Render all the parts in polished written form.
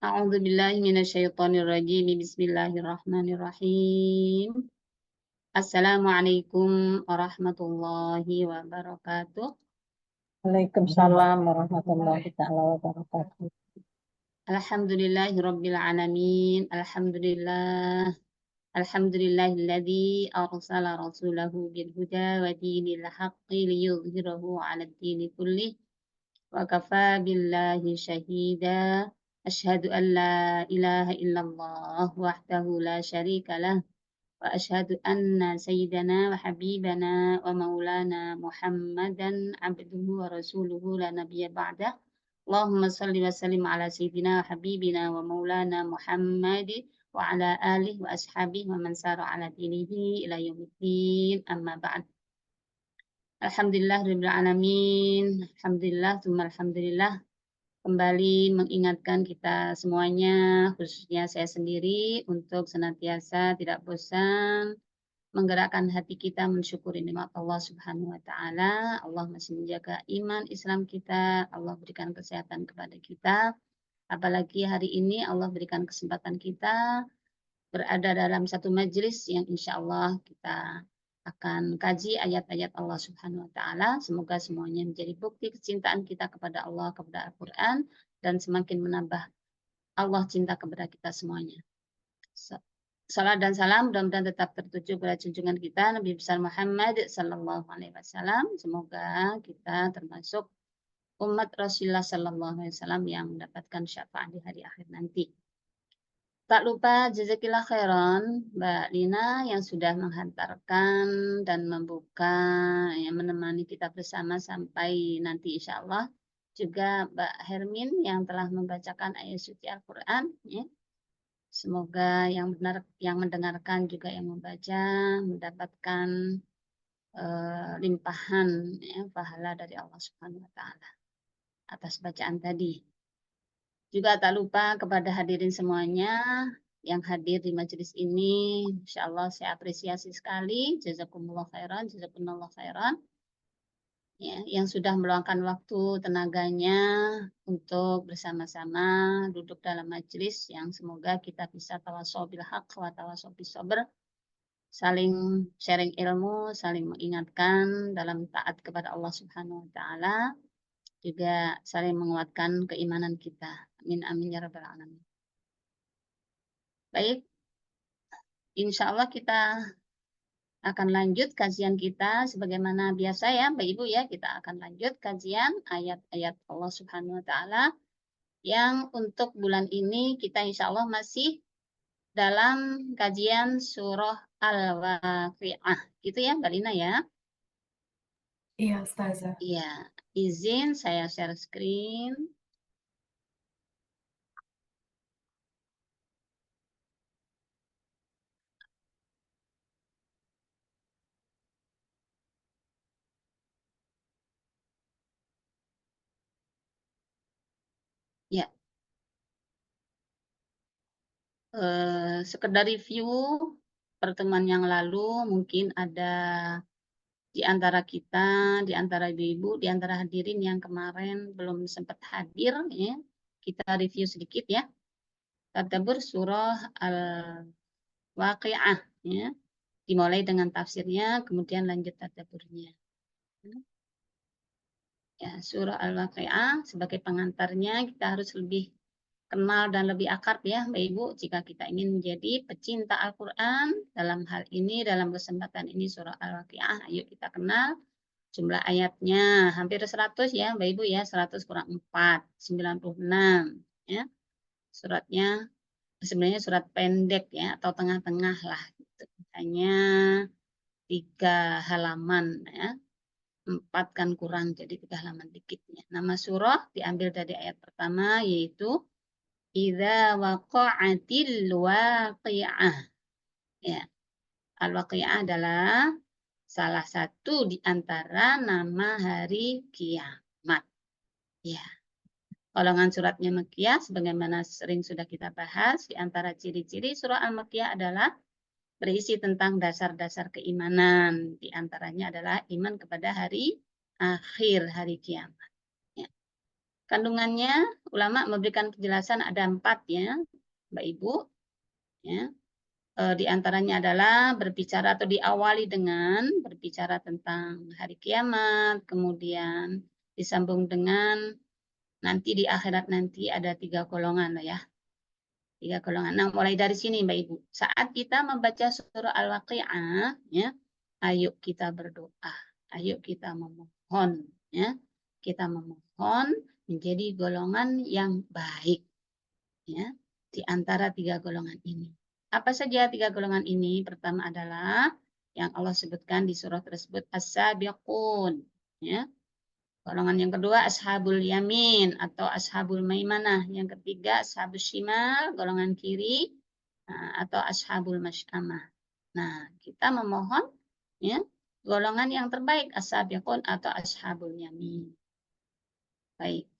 A'udzu billahi minasyaitonir rajim. Bismillahirrahmanirrahim. Assalamualaikum warahmatullahi wabarakatuh. Waalaikumsalam warahmatullahi taala wabarakatuh. Alhamdulillahirabbil alamin. Alhamdulillahilladzi arsala rasulahu bil huda wa dinil haqqi liyudhhirahu 'alad dini kullih wa kafa billahi syahida. Asyhadu an la ilaha illallah wahdahu la syarika lah. وأشهد أن سيدنا وحبيبنا ومولانا محمدا عبده ورسوله لا نبي بعده اللهم صل وسلم على سيدنا وحبيبنا ومولانا محمد وعلى آله وأصحابه ومن سار على دينه إلى يوم الدين أما بعد. Alhamdulillah rabbil alamin. Alhamdulillah tsumma alhamdulillah. Kembali mengingatkan kita semuanya, khususnya saya sendiri, untuk senantiasa tidak bosan menggerakkan hati kita mensyukuri nikmat Allah Subhanahu wa taala. Allah masih menjaga iman Islam kita, Allah berikan kesehatan kepada kita. Apalagi hari ini Allah berikan kesempatan kita berada dalam satu majelis yang insya Allah kita akan kaji ayat-ayat Allah Subhanahu wa taala. Semoga semuanya menjadi bukti kecintaan kita kepada Allah, kepada Al-Qur'an, dan semakin menambah Allah cinta kepada kita semuanya. Salam dan salam mudah-mudahan tetap tertuju pada junjungan kita Nabi besar Muhammad sallallahu alaihi wasallam. Semoga kita termasuk umat Rasulullah sallallahu alaihi wasallam yang mendapatkan syafaat di hari akhir nanti. Tak lupa jazakillah khairan Mbak Lina yang sudah menghantarkan dan membuka, yang menemani kita bersama sampai nanti insya Allah. Juga Mbak Hermin yang telah membacakan ayat suci Al-Quran. Ya. Semoga yang benar, yang mendengarkan juga yang membaca mendapatkan limpahan ya, pahala dari Allah Subhanahu Wa Taala atas bacaan tadi. Juga tak lupa kepada hadirin semuanya yang hadir di majelis ini, insya Allah saya apresiasi sekali, jazakumullah khairan, jazakumullah khairan, ya, yang sudah meluangkan waktu tenaganya untuk bersama-sama duduk dalam majelis yang semoga kita bisa tawasau bil haq wa tawasau bis sabr, saling sharing ilmu, saling mengingatkan dalam taat kepada Allah Subhanahu wa taala, juga saling menguatkan keimanan kita. Amin amin ya rabbal alamin. Baik, insya Allah kita akan lanjut kajian kita sebagaimana biasa ya Mbak Ibu ya, kita akan lanjut kajian ayat-ayat Allah Subhanahu wa taala yang untuk bulan ini kita insya Allah masih dalam kajian surah Al-Waqiah. Gitu ya Mbak Lina ya? Iya, Ustazah. Iya, izin saya share screen. Ya, sekedar review pertemuan yang lalu, mungkin ada di antara kita, di antara ibu-ibu, di antara hadirin yang kemarin belum sempat hadir, ya, kita review sedikit ya. Tadabbur surah Al-Waqiah, ya. Dimulai dengan tafsirnya, kemudian lanjut tadabburnya. Ya, surah Al-Waqiah sebagai pengantarnya kita harus lebih kenal dan lebih akrab ya Mbak Ibu jika kita ingin menjadi pecinta Al-Quran. Dalam hal ini, dalam kesempatan ini surah Al-Waqiah, ayo kita kenal jumlah ayatnya hampir 100 ya Mbak Ibu ya, 100 kurang 4, 96 ya. Suratnya sebenarnya surat pendek ya atau tengah-tengah lah gitu. Hanya 3 halaman ya. 4 kan kurang jadi 3 halaman dikitnya. Nama surah diambil dari ayat pertama yaitu Idza waqa'atil waqi'ah. Ya. Al-Waqi'ah adalah salah satu di antara nama hari kiamat. Ya. Golongan suratnya Makkiyah sebagaimana sering sudah kita bahas, di antara ciri-ciri surah Al-Makkiyah adalah berisi tentang dasar-dasar keimanan. Di antaranya adalah iman kepada hari akhir, hari kiamat. Ya. Kandungannya, ulama memberikan penjelasan ada 4 ya, Mbak Ibu. Ya. Di antaranya adalah berbicara atau diawali dengan berbicara tentang hari kiamat, kemudian disambung dengan nanti di akhirat nanti ada 3 golongan ya. 3 golongan. Nah, mulai dari sini Mbak Ibu. Saat kita membaca surah Al-Waqi'ah, ya, ayo kita berdoa, ayo kita memohon, ya. Kita memohon menjadi golongan yang baik, ya, di antara 3 golongan ini. Apa saja 3 golongan ini? Pertama adalah yang Allah sebutkan di surah tersebut as-sabiqun, ya. Golongan yang kedua ashabul yamin atau ashabul maimanah. Yang ketiga ashabul shimal, golongan kiri atau ashabul masyamah. Nah, kita memohon ya golongan yang terbaik as-sabiqun atau ashabul yamin. Baik.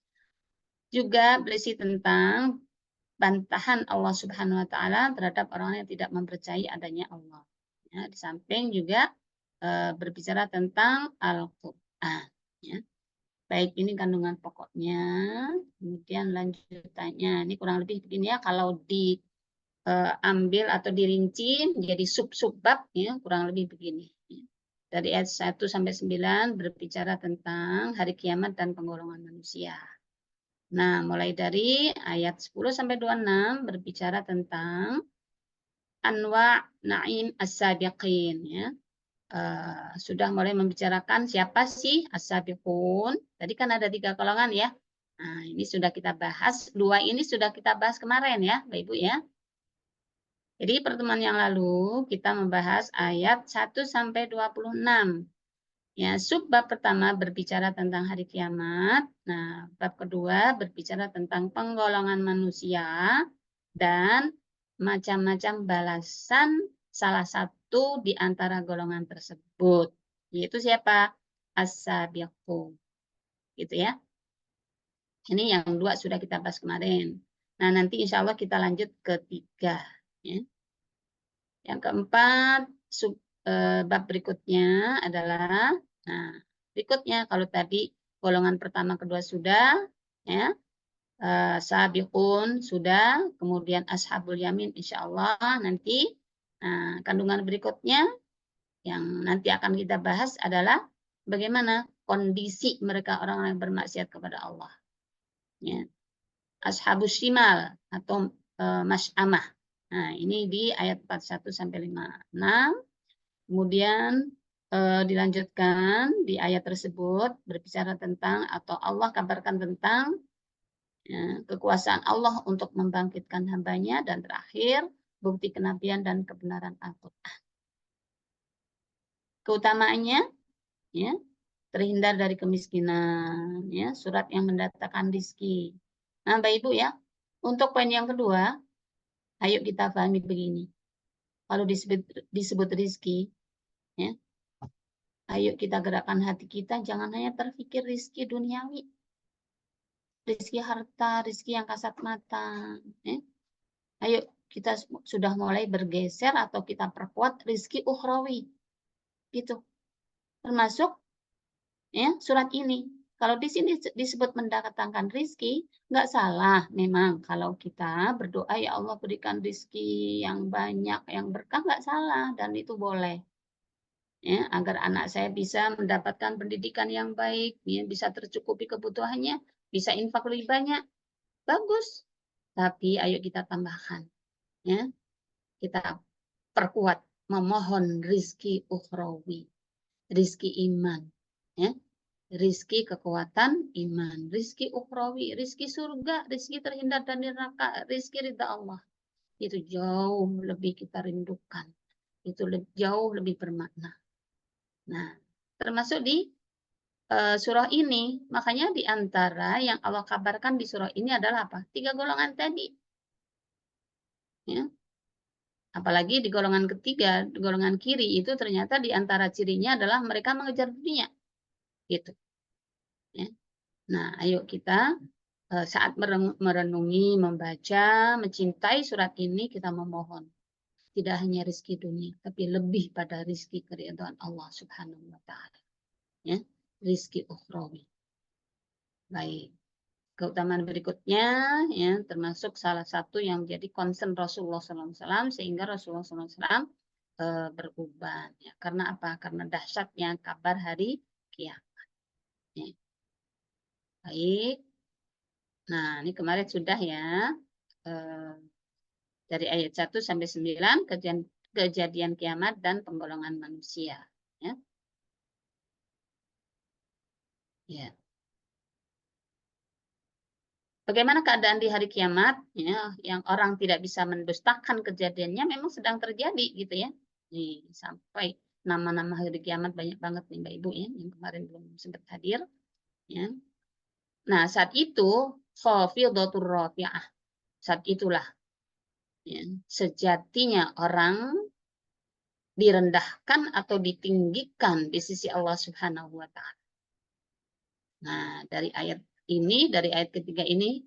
Juga berisi tentang bantahan Allah Subhanahu wa taala terhadap orang yang tidak mempercayai adanya Allah. Ya, di samping juga berbicara tentang Al-Qur'an, ya. Baik, ini kandungan pokoknya. Kemudian lanjutannya. Ini kurang lebih begini ya. Kalau diambil atau dirinci menjadi sub-sub bab, ya, kurang lebih begini. Dari ayat 1 sampai 9 berbicara tentang hari kiamat dan penggolongan manusia. Nah, mulai dari ayat 10 sampai 26 berbicara tentang anwa' na'im as-sabiqin, ya. Sudah mulai membicarakan siapa sih as-sabiqun. Tadi kan ada 3 golongan ya. Nah, ini sudah kita bahas. 2 ini sudah kita bahas kemarin ya, Bapak Ibu ya. Jadi pertemuan yang lalu kita membahas ayat 1 sampai 26. Ya, subbab pertama berbicara tentang hari kiamat. Nah, bab kedua berbicara tentang penggolongan manusia dan macam-macam balasan salah satu di antara golongan tersebut. Yaitu siapa? As-sabiqun. Gitu ya. Ini yang 2 sudah kita bahas kemarin. Nah, nanti insya Allah kita lanjut ke 3. Ya. Yang keempat, bab berikutnya adalah, nah, berikutnya kalau tadi golongan pertama kedua sudah, ya, sabiqun sudah, kemudian ashabul yamin insya Allah nanti. Nah, kandungan berikutnya yang nanti akan kita bahas adalah bagaimana kondisi mereka orang-orang yang bermaksiat kepada Allah. Ya. Ashabus shimal atau masyamah. Nah, ini di ayat 41 sampai 56. Kemudian dilanjutkan di ayat tersebut berbicara tentang atau Allah kabarkan tentang ya, kekuasaan Allah untuk membangkitkan hambanya dan terakhir bukti kenabian dan kebenaran Al-Quran. Keutamaannya ya terhindar dari kemiskinan ya surat yang mendatangkan rizki. Nah, Bapak Ibu ya, untuk poin yang kedua, ayo kita pahami begini. Kalau disebut rizki, ya, ayo kita gerakkan hati kita, jangan hanya terpikir rizki duniawi, rizki harta, rizki yang kasat mata. Ya. Ayo kita sudah mulai bergeser atau kita perkuat rizki ukhrawi, gitu. Termasuk ya surat ini. Kalau di sini disebut mendatangkan rizki, nggak salah memang kalau kita berdoa ya Allah berikan rizki yang banyak, yang berkah nggak salah dan itu boleh. Ya, agar anak saya bisa mendapatkan pendidikan yang baik, ya, bisa tercukupi kebutuhannya, bisa infak lebih banyak, bagus. Tapi ayo kita tambahkan, ya, kita perkuat memohon rizki ukhrawi, rizki iman, ya. Rizki kekuatan iman, rizki ukhrawi, rizki surga, rizki terhindar dari neraka, rizki ridha Allah. Itu jauh lebih kita rindukan. Itu jauh lebih bermakna. Nah, termasuk di surah ini, makanya di antara yang Allah kabarkan di surah ini adalah apa? 3 golongan tadi. Ya. Apalagi di golongan ketiga, di golongan kiri itu ternyata di antara cirinya adalah mereka mengejar dunia. Gitu. Ya. Nah, ayo kita saat merenungi, membaca, mencintai surat ini, kita memohon. Tidak hanya rezeki dunia, tapi lebih pada rezeki keridhaan Allah Subhanahu wa Ta'ala. Ya, rezeki ukhrawi. Baik. keutamaan berikutnya ya termasuk salah satu yang menjadi concern Rasulullah SAW sehingga Rasulullah SAW beruban ya. Karena apa? Karena dahsyatnya kabar hari kiamat. Ya. Baik. Nah, ini kemarin sudah ya dari ayat 1 sampai 9 kejadian kiamat dan penggolongan manusia ya. Ya. Bagaimana keadaan di hari kiamat ya, yang orang tidak bisa mendustakan kejadiannya memang sedang terjadi gitu ya. Nih, sampai nama-nama hari kiamat banyak banget nih Mbak Ibu ya, yang kemarin belum sempat hadir ya. Nah, saat itu khafidatur rafi'ah. Saat itulah ya, sejatinya orang direndahkan atau ditinggikan di sisi Allah Subhanahu wa taala. Nah, dari ayat ini, dari ayat ketiga ini,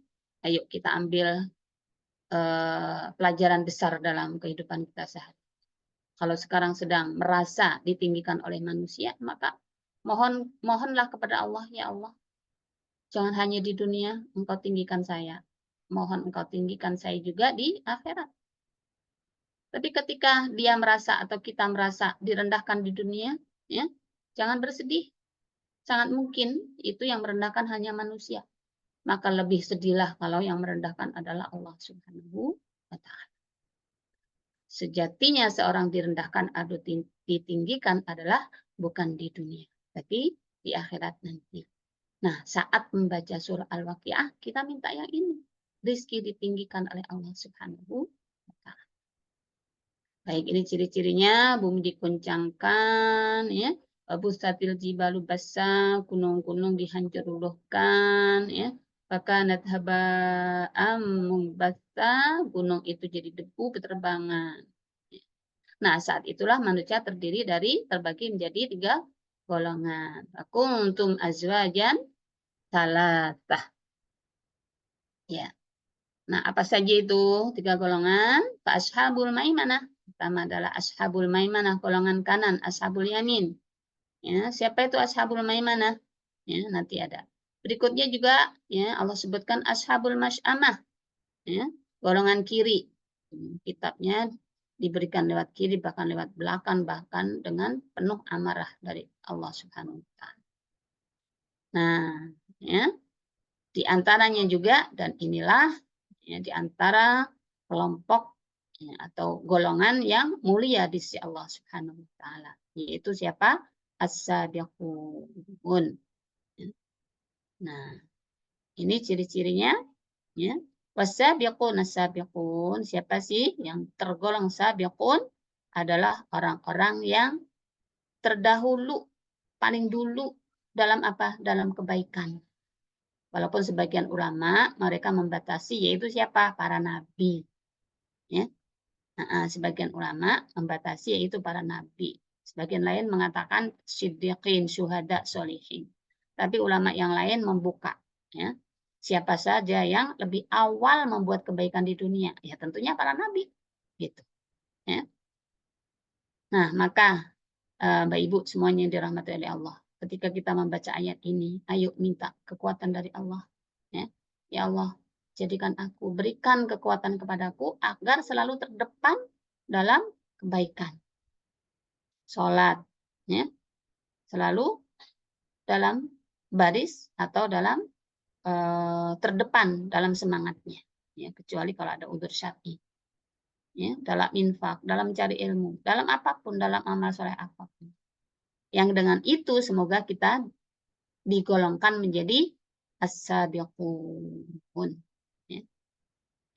ayo kita ambil pelajaran besar dalam kehidupan kita sehari. Kalau sekarang sedang merasa ditinggikan oleh manusia, maka mohonlah kepada Allah, ya Allah, jangan hanya di dunia Engkau tinggikan saya, mohon Engkau tinggikan saya juga di akhirat. Tapi ketika dia merasa atau kita merasa direndahkan di dunia, ya, jangan bersedih. Sangat mungkin itu yang merendahkan hanya manusia. Maka lebih sedihlah kalau yang merendahkan adalah Allah Subhanahu wa taala. Sejatinya seorang direndahkan atau ditinggikan adalah bukan di dunia, tapi di akhirat nanti. Nah, saat membaca surah Al-Waqiah, kita minta yang ini. Rizki ditinggikan oleh Allah Subhanahu wa taala. Baik, ini ciri-cirinya, bumi dikuncangkan, ya. Busatil jibalu bassa, gunung-gunung dihancurkan, ya. Bakanat haba'am mumbassa, gunung itu jadi debu berterbangan. Nah, saat itulah manusia terbagi menjadi 3 golongan. Kuntum azwajan salasah. Ya. Nah, apa saja itu 3 golongan? Fa ashabul maimanah. Pertama adalah ashabul maimanah, golongan kanan, ashabul yamin. Ya, siapa itu ashabul maimanah? Ya, nanti ada. Berikutnya juga ya Allah sebutkan ashabul masy'amah. Ya, golongan kiri. Kitabnya diberikan lewat kiri, bahkan lewat belakang, bahkan dengan penuh amarah dari Allah Subhanahu wa taala. Nah, ya, di antaranya juga dan inilah ya, di antara kelompok ya, atau golongan yang mulia di sisi Allah Subhanahu wa taala, yaitu siapa? As-sabiqun. Nah, ini ciri-cirinya ya. Wasabiqun as-sabiqun, siapa sih yang tergolong sabiqun? Adalah orang-orang yang terdahulu, paling dulu dalam apa? Dalam kebaikan. Walaupun sebagian ulama mereka membatasi, yaitu siapa? Para nabi. Ya. Sebagian ulama membatasi yaitu para nabi. Sebagian lain mengatakan siddiqin, syuhada, solihin. Tapi ulama yang lain membuka. Ya. Siapa saja yang lebih awal membuat kebaikan di dunia? Ya tentunya para nabi. Gitu. Ya. Nah, maka Bapak Ibu semuanya yang dirahmati oleh Allah. Ketika kita membaca ayat ini, ayo minta kekuatan dari Allah. Ya, ya Allah, jadikan aku, berikan kekuatan kepadaku agar selalu terdepan dalam kebaikan. Sholat, ya, selalu dalam baris atau dalam terdepan dalam semangatnya. Ya, kecuali kalau ada udzur syar'i. Ya, dalam infak, dalam mencari ilmu, dalam apapun, dalam amal soleh apapun. Yang dengan itu semoga kita digolongkan menjadi as-sabiqun. Ya.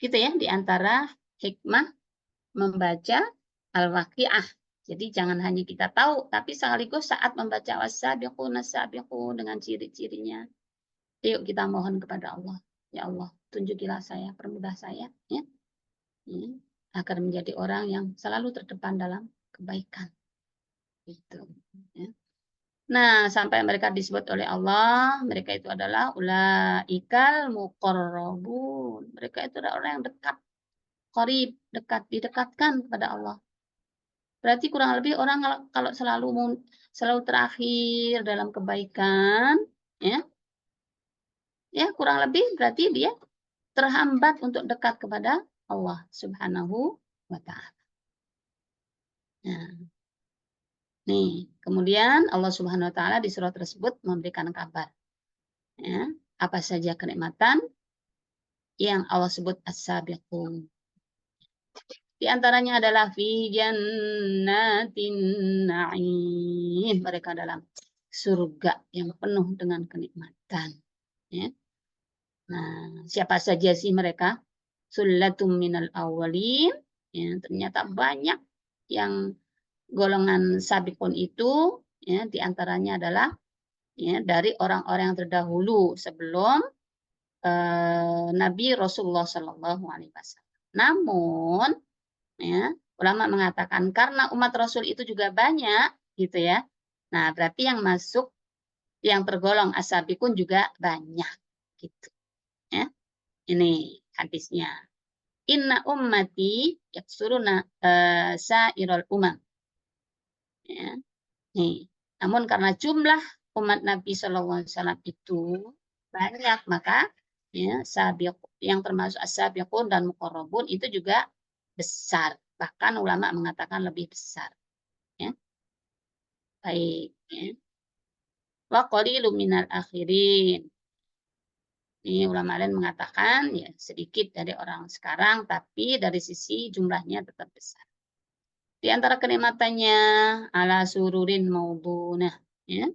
Gitu ya, di antara hikmah membaca Al-Waqiah. Jadi jangan hanya kita tahu, tapi sekaligus saat membaca as-sabiqun as-sabiqun dengan ciri-cirinya. Yuk kita mohon kepada Allah. Ya Allah, tunjukilah saya, permudah saya. Ya. Ya. Agar menjadi orang yang selalu terdepan dalam kebaikan. Gitu. Ya. Nah, sampai mereka disebut oleh Allah, mereka itu adalah ulaikal muqarrabun. Mereka itu adalah orang yang dekat, qarib, dekat, didekatkan kepada Allah. Berarti kurang lebih orang kalau selalu terakhir dalam kebaikan, ya, Ya, kurang lebih berarti dia terhambat untuk dekat kepada Allah Subhanahu wa taala. Nah, nih, kemudian Allah Subhanahu wa taala di surah tersebut memberikan kabar. Ya, apa saja kenikmatan yang Allah sebut as-sabiqun. Di antaranya adalah fi jannatin na'im. Mereka dalam surga yang penuh dengan kenikmatan. Ya. Nah, siapa saja sih mereka? Sullatum minal awwalin. Ya, ternyata banyak yang golongan sabiqun itu, ya, di antaranya adalah ya, dari orang-orang yang terdahulu sebelum Nabi Rasulullah Shallallahu Alaihi Wasallam. Namun, ya, ulama mengatakan karena umat Rasul itu juga banyak, gitu ya. Nah, berarti yang masuk, yang tergolong as-sabiqun juga banyak, gitu. Ya, ini hadisnya. Inna ummati yaksuruna sa'irul umam. Ya, nih. Namun karena jumlah umat Nabi Shallallahu Alaihi Wasallam itu banyak, maka ya, sabiq yang termasuk as-sabiqun dan muqarrabun itu juga besar. Bahkan ulama mengatakan lebih besar. Ya. Baik. Ya. Wa qalilun minal akhirin. Ini ulama lain mengatakan ya sedikit dari orang sekarang, tapi dari sisi jumlahnya tetap besar. Di antara kenikmatannya ala sururin maudunah, ya,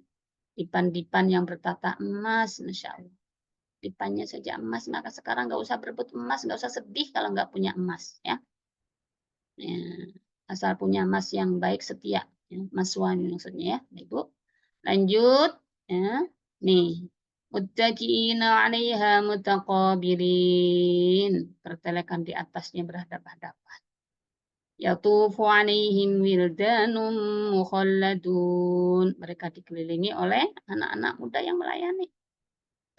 dipan-dipan yang bertata emas, masya Allah. Dipannya saja emas, maka sekarang nggak usah berebut emas, nggak usah sedih kalau nggak punya emas, ya. Ya, asal punya emas yang baik setia, ya, emas suami maksudnya ya, Ibu. Lanjut, ya, nih. Muttaqiina 'alaiha mutaqabilin. Bertelekan di atasnya berhadap-hadapan. Yatufu 'alaihim wildanun mukhalladun. Mereka dikelilingi oleh anak-anak muda yang melayani.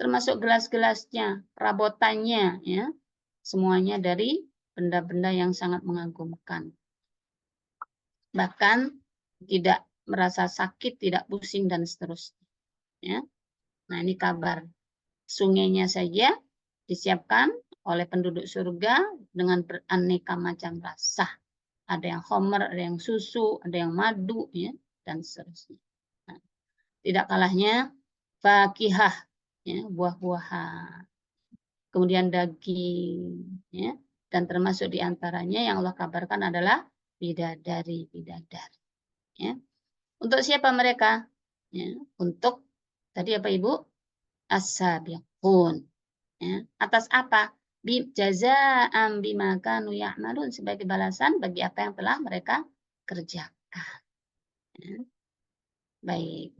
Termasuk gelas-gelasnya, perabotannya, ya. Semuanya dari benda-benda yang sangat mengagumkan. Bahkan tidak merasa sakit, tidak pusing dan seterusnya, ya. Nah, ini kabar. Sungainya saja disiapkan oleh penduduk surga dengan beraneka macam rasa. Ada yang khamr, ada yang susu, ada yang madu, ya, dan seterusnya. Nah, tidak kalahnya fakihah, ya, buah-buahan. Kemudian daging, ya, dan termasuk diantaranya yang Allah kabarkan adalah bidadari-bidadari. Ya. Untuk siapa mereka? Ya, untuk tadi apa Ibu? As-sabiqun. Ya. Atas apa? Jazaa'an bima kanu ya'malun, sebagai balasan bagi apa yang telah mereka kerjakan. Ya. Baik.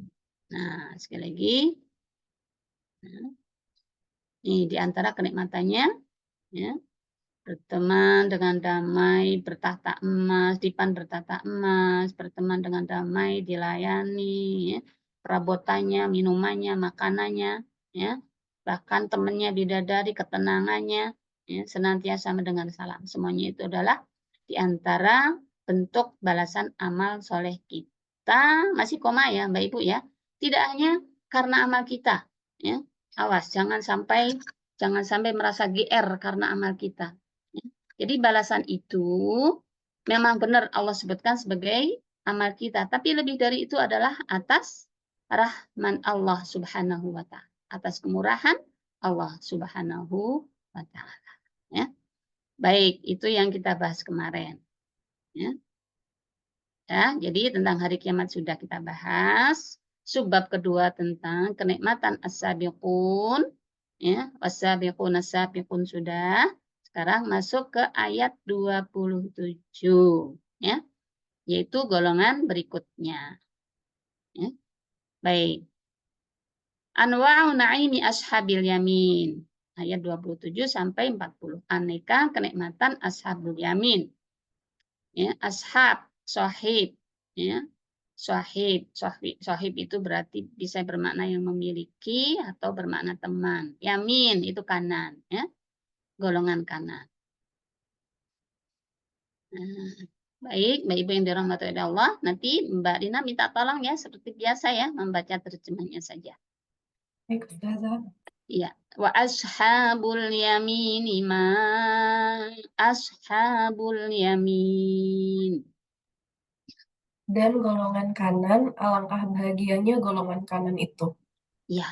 Nah, sekali lagi. Nah, ini di antara kenikmatannya, ya, berteman dengan damai, bertahta emas, dipan bertahta emas, berteman dengan damai, dilayani, ya, perabotannya, minumannya, makanannya, ya, bahkan temannya bidadari, ketenangannya, ya, senantiasa mendengar salam. Semuanya itu adalah di antara bentuk balasan amal soleh kita. Masih koma ya Mbak Ibu ya. Tidak hanya karena amal kita, ya. Awas, jangan sampai merasa GR karena amal kita. Jadi balasan itu memang benar Allah sebutkan sebagai amal kita, tapi lebih dari itu adalah atas rahman Allah Subhanahu wa taala, atas kemurahan Allah Subhanahu wa taala, ya. Baik, itu yang kita bahas kemarin, ya. Ya, jadi tentang hari kiamat sudah kita bahas. Subbab kedua tentang kenikmatan as-sabiqun, ya, was-sabiqun as-sabiqun sudah. Sekarang masuk ke ayat 27, ya, yaitu golongan berikutnya. Ya. Baik. Anwa'u na'imi ashabil yamin. Ayat 27 sampai 40. Aneka kenikmatan ashabul yamin. Ya, ashab, sahib, ya. Sahib itu berarti bisa bermakna yang memiliki atau bermakna teman. Yamin itu kanan, ya, golongan kanan. Nah, baik, Mbak Ibu yang dirahmati oleh Allah, nanti Mbak Dina minta tolong ya seperti biasa ya membaca terjemahnya saja. Baik, Ustazah. Ya, wa ashabul yamini ma ashabul yamin. Dan golongan kanan, alangkah bahagianya golongan kanan itu. Ya,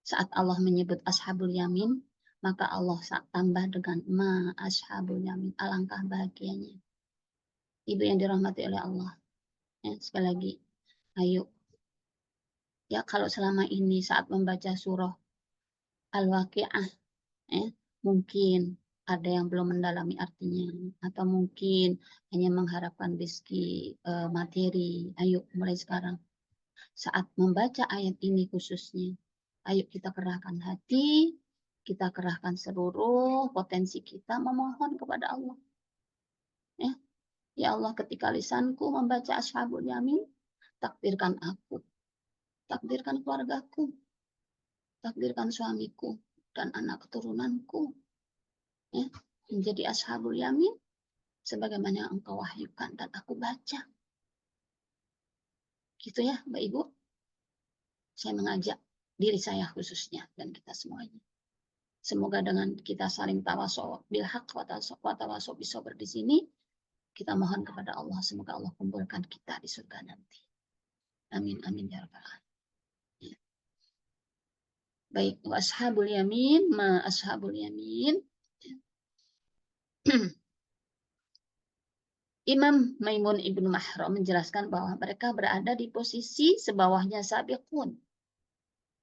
saat Allah menyebut ashabul yamin, maka Allah tambah dengan ma ashabul yamin, alangkah bahagianya. Ibu yang dirahmati oleh Allah. Ya, sekali lagi, ayo. Ya, kalau selama ini saat membaca surah Al-Waqi'ah, mungkin ada yang belum mendalami artinya, atau mungkin hanya mengharapkan rezeki materi. Ayo, mulai sekarang. Saat membaca ayat ini khususnya, ayo kita kerahkan hati, kita kerahkan seluruh potensi kita memohon kepada Allah. Ya Allah, ketika lisanku membaca ashabul yamin, takdirkan aku, takdirkan keluargaku, takdirkan suamiku dan anak keturunanku, menjadi ashabul yamin sebagaimana yang engkau wahyukan dan aku baca. Gitu ya, Mbak Ibu. Saya mengajak diri saya khususnya dan kita semuanya. Semoga dengan kita saling tawasul bil haq wa tawasul bis sabr di sini, kita mohon kepada Allah semoga Allah kumpulkan kita di surga nanti. Amin amin ya rabbal alamin. Baik, wa ashabul yamin ma ashabul yamin. Imam Maimun Ibnu Mahram menjelaskan bahwa mereka berada di posisi sebawahnya sabiqun.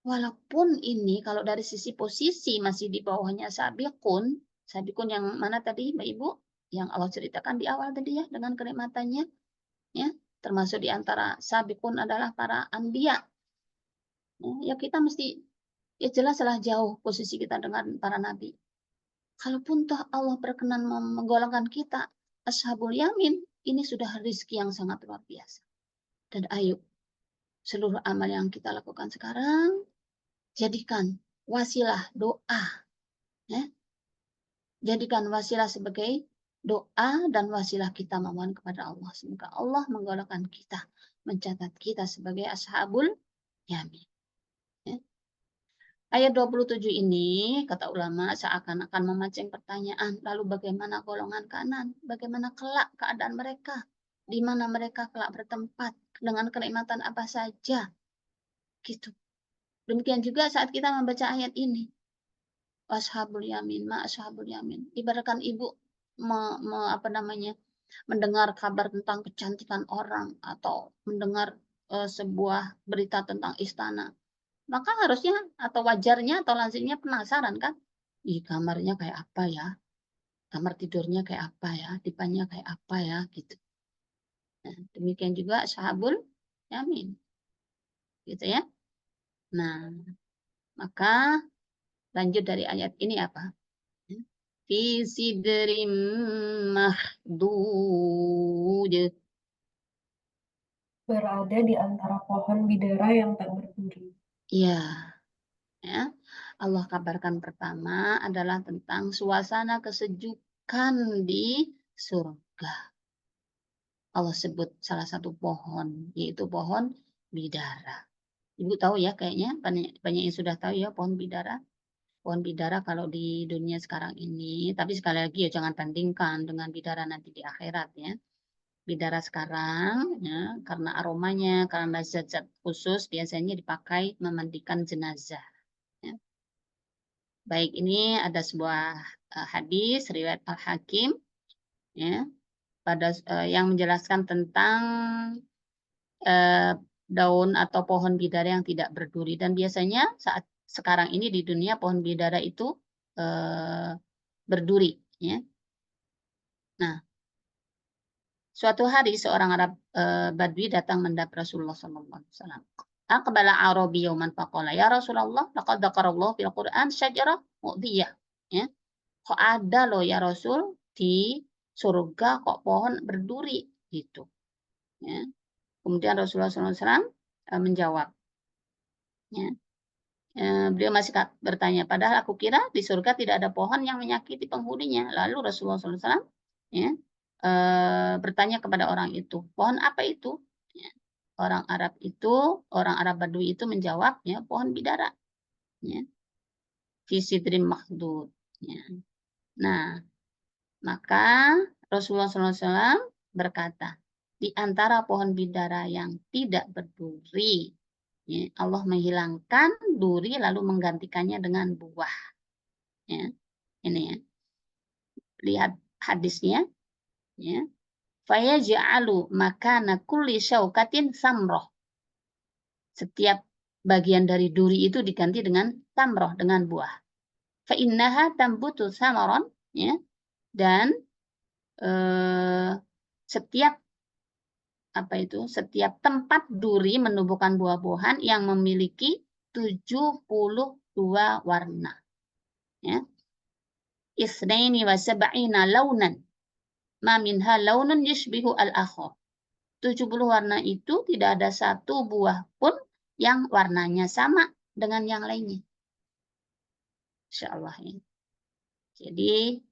Walaupun ini kalau dari sisi posisi masih di bawahnya sabiqun yang mana tadi Mbak Ibu? Yang Allah ceritakan di awal tadi ya dengan kenikmatannya, ya, termasuk di antara sabiqun adalah para anbiya. Ya kita mesti ya jelaslah jauh posisi kita dengan para nabi. Kalaupun toh Allah berkenan menggolongkan kita ashabul yamin, ini sudah rezeki yang sangat luar biasa. Dan ayo seluruh amal yang kita lakukan sekarang jadikan wasilah doa, ya. Jadikan wasilah sebagai doa dan wasilah kita memohon kepada Allah. Semoga Allah menggolongkan kita, mencatat kita sebagai ashabul yamin. Ya. Ayat 27 ini, kata ulama, seakan-akan memancing pertanyaan, lalu bagaimana golongan kanan? Bagaimana kelak keadaan mereka? Di mana mereka kelak bertempat? Dengan kenikmatan apa saja? Gitu. Demikian juga saat kita membaca ayat ini. Ashabul yamin, ma ashabul yamin. Ibaratkan ibu mendengar kabar tentang kecantikan orang atau mendengar sebuah berita tentang istana. Maka harusnya atau wajarnya atau lazimnya penasaran kan? Ih, kamarnya kayak apa ya? Kamar tidurnya kayak apa ya? Dipannya kayak apa ya? Gitu. Nah, demikian juga ashabul yamin. Gitu ya. Nah, maka lanjut dari ayat ini apa? Fi sidrim mahdud. Berada di antara pohon bidara yang tak berduri. Ya, ya. Allah kabarkan pertama adalah tentang suasana kesejukan di surga. Allah sebut salah satu pohon, yaitu pohon bidara. Ibu tahu ya kayaknya, banyak yang sudah tahu ya pohon bidara. Pohon bidara kalau di dunia sekarang ini, tapi sekali lagi ya jangan bandingkan dengan bidara nanti di akhirat ya. Bidara sekarang ya, karena aromanya, karena zat-zat khusus biasanya dipakai memandikan jenazah. Ya. Baik, ini ada sebuah hadis riwayat Al-Hakim ya, yang menjelaskan tentang daun atau pohon bidara yang tidak berduri, dan biasanya saat sekarang ini di dunia pohon bidara itu berduri ya. Nah, suatu hari seorang Arab Badui datang menghadap Rasulullah SAW. Aqbala Arabi yawman faqala ya Rasulullah laqad dzakarallahu fil Qur'an syajarah mu'diyah. Ya. Kok ada loh ya Rasul di surga kok pohon berduri gitu. Ya. Kemudian Rasulullah SAW menjawab. Ya. Beliau masih bertanya, padahal aku kira di surga tidak ada pohon yang menyakiti penghuninya. Lalu Rasulullah SAW ya, bertanya kepada orang itu, pohon apa itu? Ya. Orang Arab Badui itu menjawab, ya, pohon bidara. Ya. fi sidrin makhdud. Ya. Nah, maka Rasulullah SAW berkata, di antara pohon bidara yang tidak berduri, ya, Allah menghilangkan duri lalu menggantikannya dengan buah. Ya, ini ya. Lihat hadisnya. Ya. Fayaj'alu makana kulli syaukatin samroh. Setiap bagian dari duri itu diganti dengan samroh, dengan buah. Fa innaha tambutu samaron, ya. Dan setiap setiap tempat duri menumbuhkan buah-buahan yang memiliki 72 warna. Ya. Isnaini wa sab'ina launan. Ma minha launun yushbihu al-akhar. 70 warna itu tidak ada satu buah pun yang warnanya sama dengan yang lainnya. Insyaallah ya. Jadi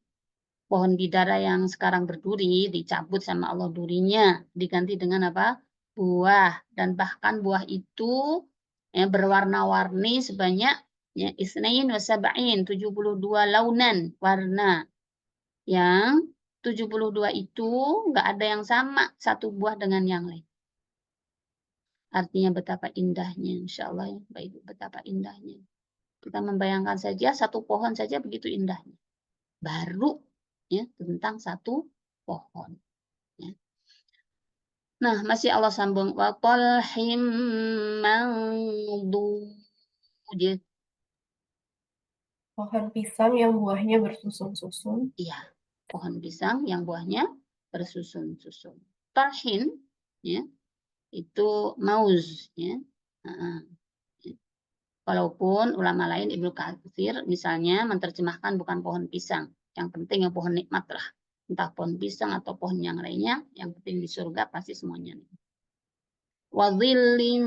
pohon bidara yang sekarang berduri dicabut sama Allah durinya, diganti dengan apa? Buah. Dan bahkan buah itu ya, berwarna-warni sebanyak ya, isnain wa sab'in, 72 launan warna. Yang 72 itu nggak ada yang sama satu buah dengan yang lain. Artinya betapa indahnya, insya Allah ya, Baik, betapa indahnya. Kita membayangkan saja satu pohon saja begitu indahnya. Baru ya tentang satu pohon. Ya. Nah, masih Allah sambung wa talhim mandud. Pohon pisang yang buahnya bersusun-susun. Iya, pohon pisang yang buahnya bersusun-susun. Talhin ya, itu mauz ya. Walaupun ulama lain Ibnu Katsir misalnya menerjemahkan bukan pohon pisang, yang penting yang pohon nikmat lah. Entah pohon pisang atau pohon yang lainnya, yang penting di surga pasti semuanya. Wa dhillim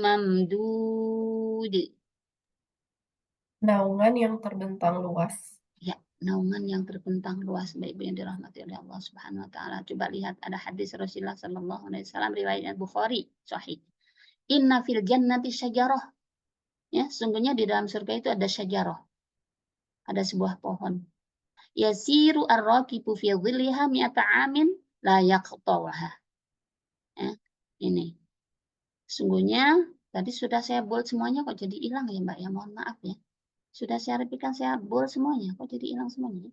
mamdud. Naungan yang terbentang luas. Ya, naungan yang terbentang luas, Baik yang dirahmati oleh Allah Subhanahu wa taala. Coba lihat ada hadis Rasulullah sallallahu alaihi wasallam riwayat Bukhari sahih. Inna fil jannati syajarah. Ya, sungguhnya di dalam surga itu ada syajarah. Ada sebuah pohon. Yasiru ar-rakibu fi dhilliha mi'ata amin la yaqtawha. Ya, ini. Sungguhnya tadi sudah saya bold semuanya kok jadi hilang ya Mbak ya, mohon maaf ya. Sudah saya repikan, saya bold semuanya kok jadi hilang semuanya.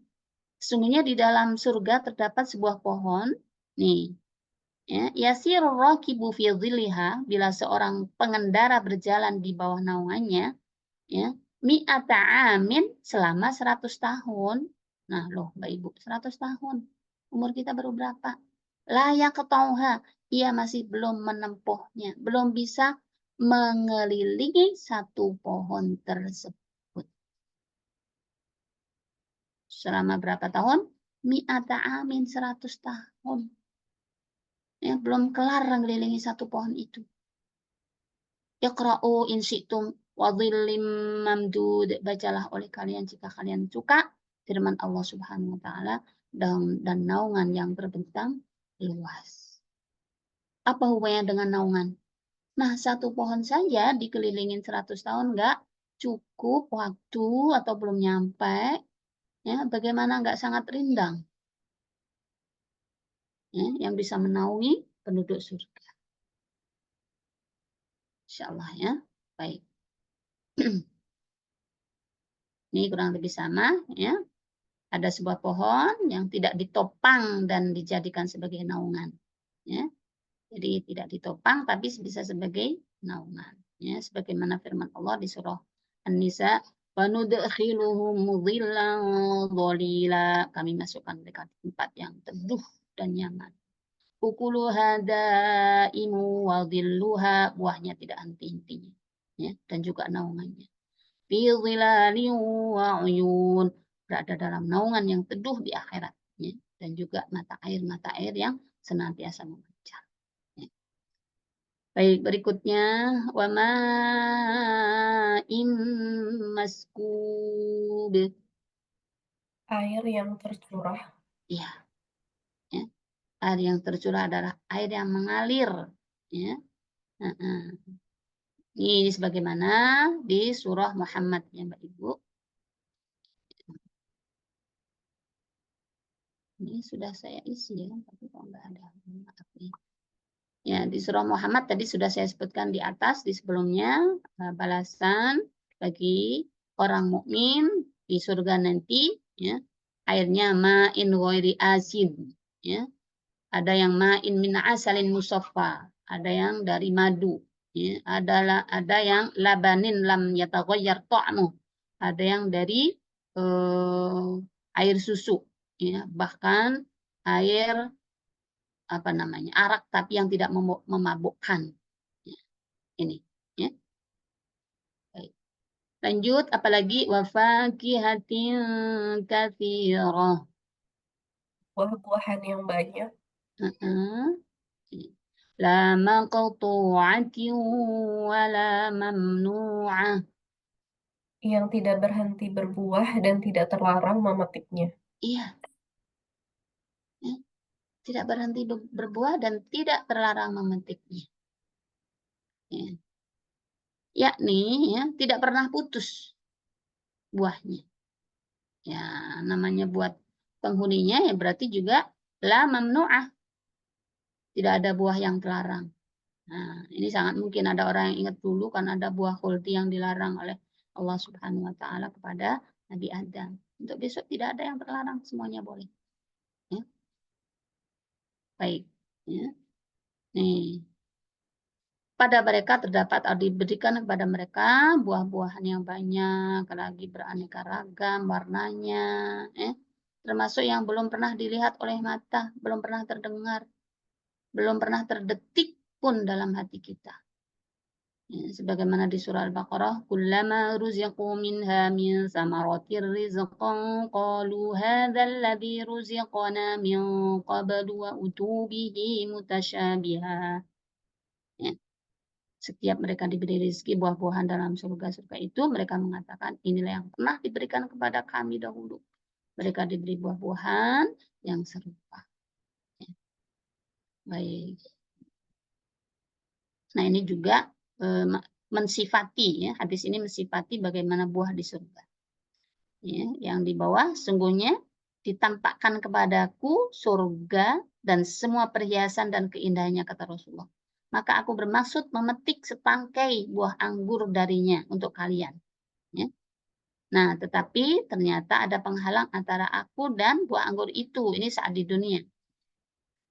Sungguhnya di dalam surga terdapat sebuah pohon nih. Ya, yasiru ar-rakibu fi dhilliha, bila seorang pengendara berjalan di bawah naungannya ya, mi'ata amin selama 100 tahun. Nah, loh Mbak Ibu, 100 tahun. Umur kita baru berapa? Layak ketauha, ia masih belum menempuhnya, belum bisa mengelilingi satu pohon tersebut. Selama berapa tahun? Mi'ata amin, 100 tahun. Ya, belum kelar mengelilingi satu pohon itu. Iqra'u in syi'tum wa dhillim mamdud. Bacalah oleh kalian jika kalian suka firman Allah Subhanahu wa taala dan naungan yang terbentang luas. Apa hubungannya dengan naungan? Nah, satu pohon saja dikelilingin 100 tahun enggak cukup waktu atau belum nyampe. Ya, bagaimana enggak sangat rindang? Ya, yang bisa menaungi penduduk surga. Insyaallah ya. Baik. Ini kurang lebih sama ya. Ada sebuah pohon yang tidak ditopang dan dijadikan sebagai naungan. Ya. Jadi tidak ditopang tapi bisa sebagai naungan. Ya, sebagaimana firman Allah di surah An-Nisa, wa nudkhiluhum dhillan dhalila. Kami masukkan mereka di tempat yang teduh dan nyaman. Ukuluha daimu wa dhilluha, buahnya tidak henti-hentinya. Ya, dan juga naungannya. Fi dhilalin wa uyun, berada dalam naungan yang teduh di akhirat ya. Dan juga mata air yang senantiasa memancar ya. Baik, berikutnya wa ma'in maskub. Air yang tercurah. Ya, ya. Air yang tercurah adalah air yang mengalir ya. Ini sebagaimana di surah Muhammad ya Mbak Ibu. ini sudah saya isi ya, tapi kok nggak ada. Maaf nih. Ya, di surah Muhammad tadi sudah saya sebutkan di atas, di sebelumnya, balasan bagi orang mukmin di surga nanti, ya, airnya ma'in ghairi asin, ya. Ada yang ma'in min asalin musaffa, ada yang dari madu, ya. Ada yang labanin lam yataghayyar ta'muh, ada yang dari air susu, ya. Bahkan air apa namanya, arak tapi yang tidak memabukkan. Ya, ini, ya. Baik. Lanjut, apalagi wafakihatin katsirah. Buah-buahan yang banyak La maqtu'atin wala mamnu'ah. yang tidak berhenti berbuah dan tidak terlarang memetiknya. Iya, ya. Tidak berhenti berbuah dan tidak terlarang memetiknya. Ya. Yakni ya, tidak pernah putus buahnya. Ya, namanya buat penghuninya ya berarti juga la mamnu'ah. Tidak ada buah yang terlarang. Nah, ini sangat mungkin ada orang yang ingat dulu kan ada buah khuldi yang dilarang oleh Allah Subhanahu wa taala kepada Nabi Adam. Untuk besok tidak ada yang terlarang, semuanya boleh. Ya. Baik. Ya. Nih. Pada mereka terdapat atau diberikan kepada mereka buah-buahan yang banyak, lagi beraneka ragam warnanya, termasuk yang belum pernah dilihat oleh mata, belum pernah terdengar, belum pernah terdetik pun dalam hati kita. Ya, sebagaimana di surah Al-Baqarah, kullama ruziqu minha min samaratir rizqan qalu hadzal ladzi ruziqana min qablu wa utubihi mutasyabiha. Ya. Setiap mereka diberi rezeki buah-buahan dalam surga-surga itu, mereka mengatakan inilah yang pernah diberikan kepada kami dahulu. Mereka diberi buah-buahan yang serupa. Ya. Baik. Nah ini juga mensifati, ya, hadis ini mensifati bagaimana buah di surga. Ya, yang di bawah sungguhnya ditampakkan kepadaku surga dan semua perhiasan dan keindahannya, kata Rasulullah. Maka aku bermaksud memetik setangkai buah anggur darinya untuk kalian. Ya. Nah, tetapi ternyata ada penghalang antara aku dan buah anggur itu. Ini saat di dunia.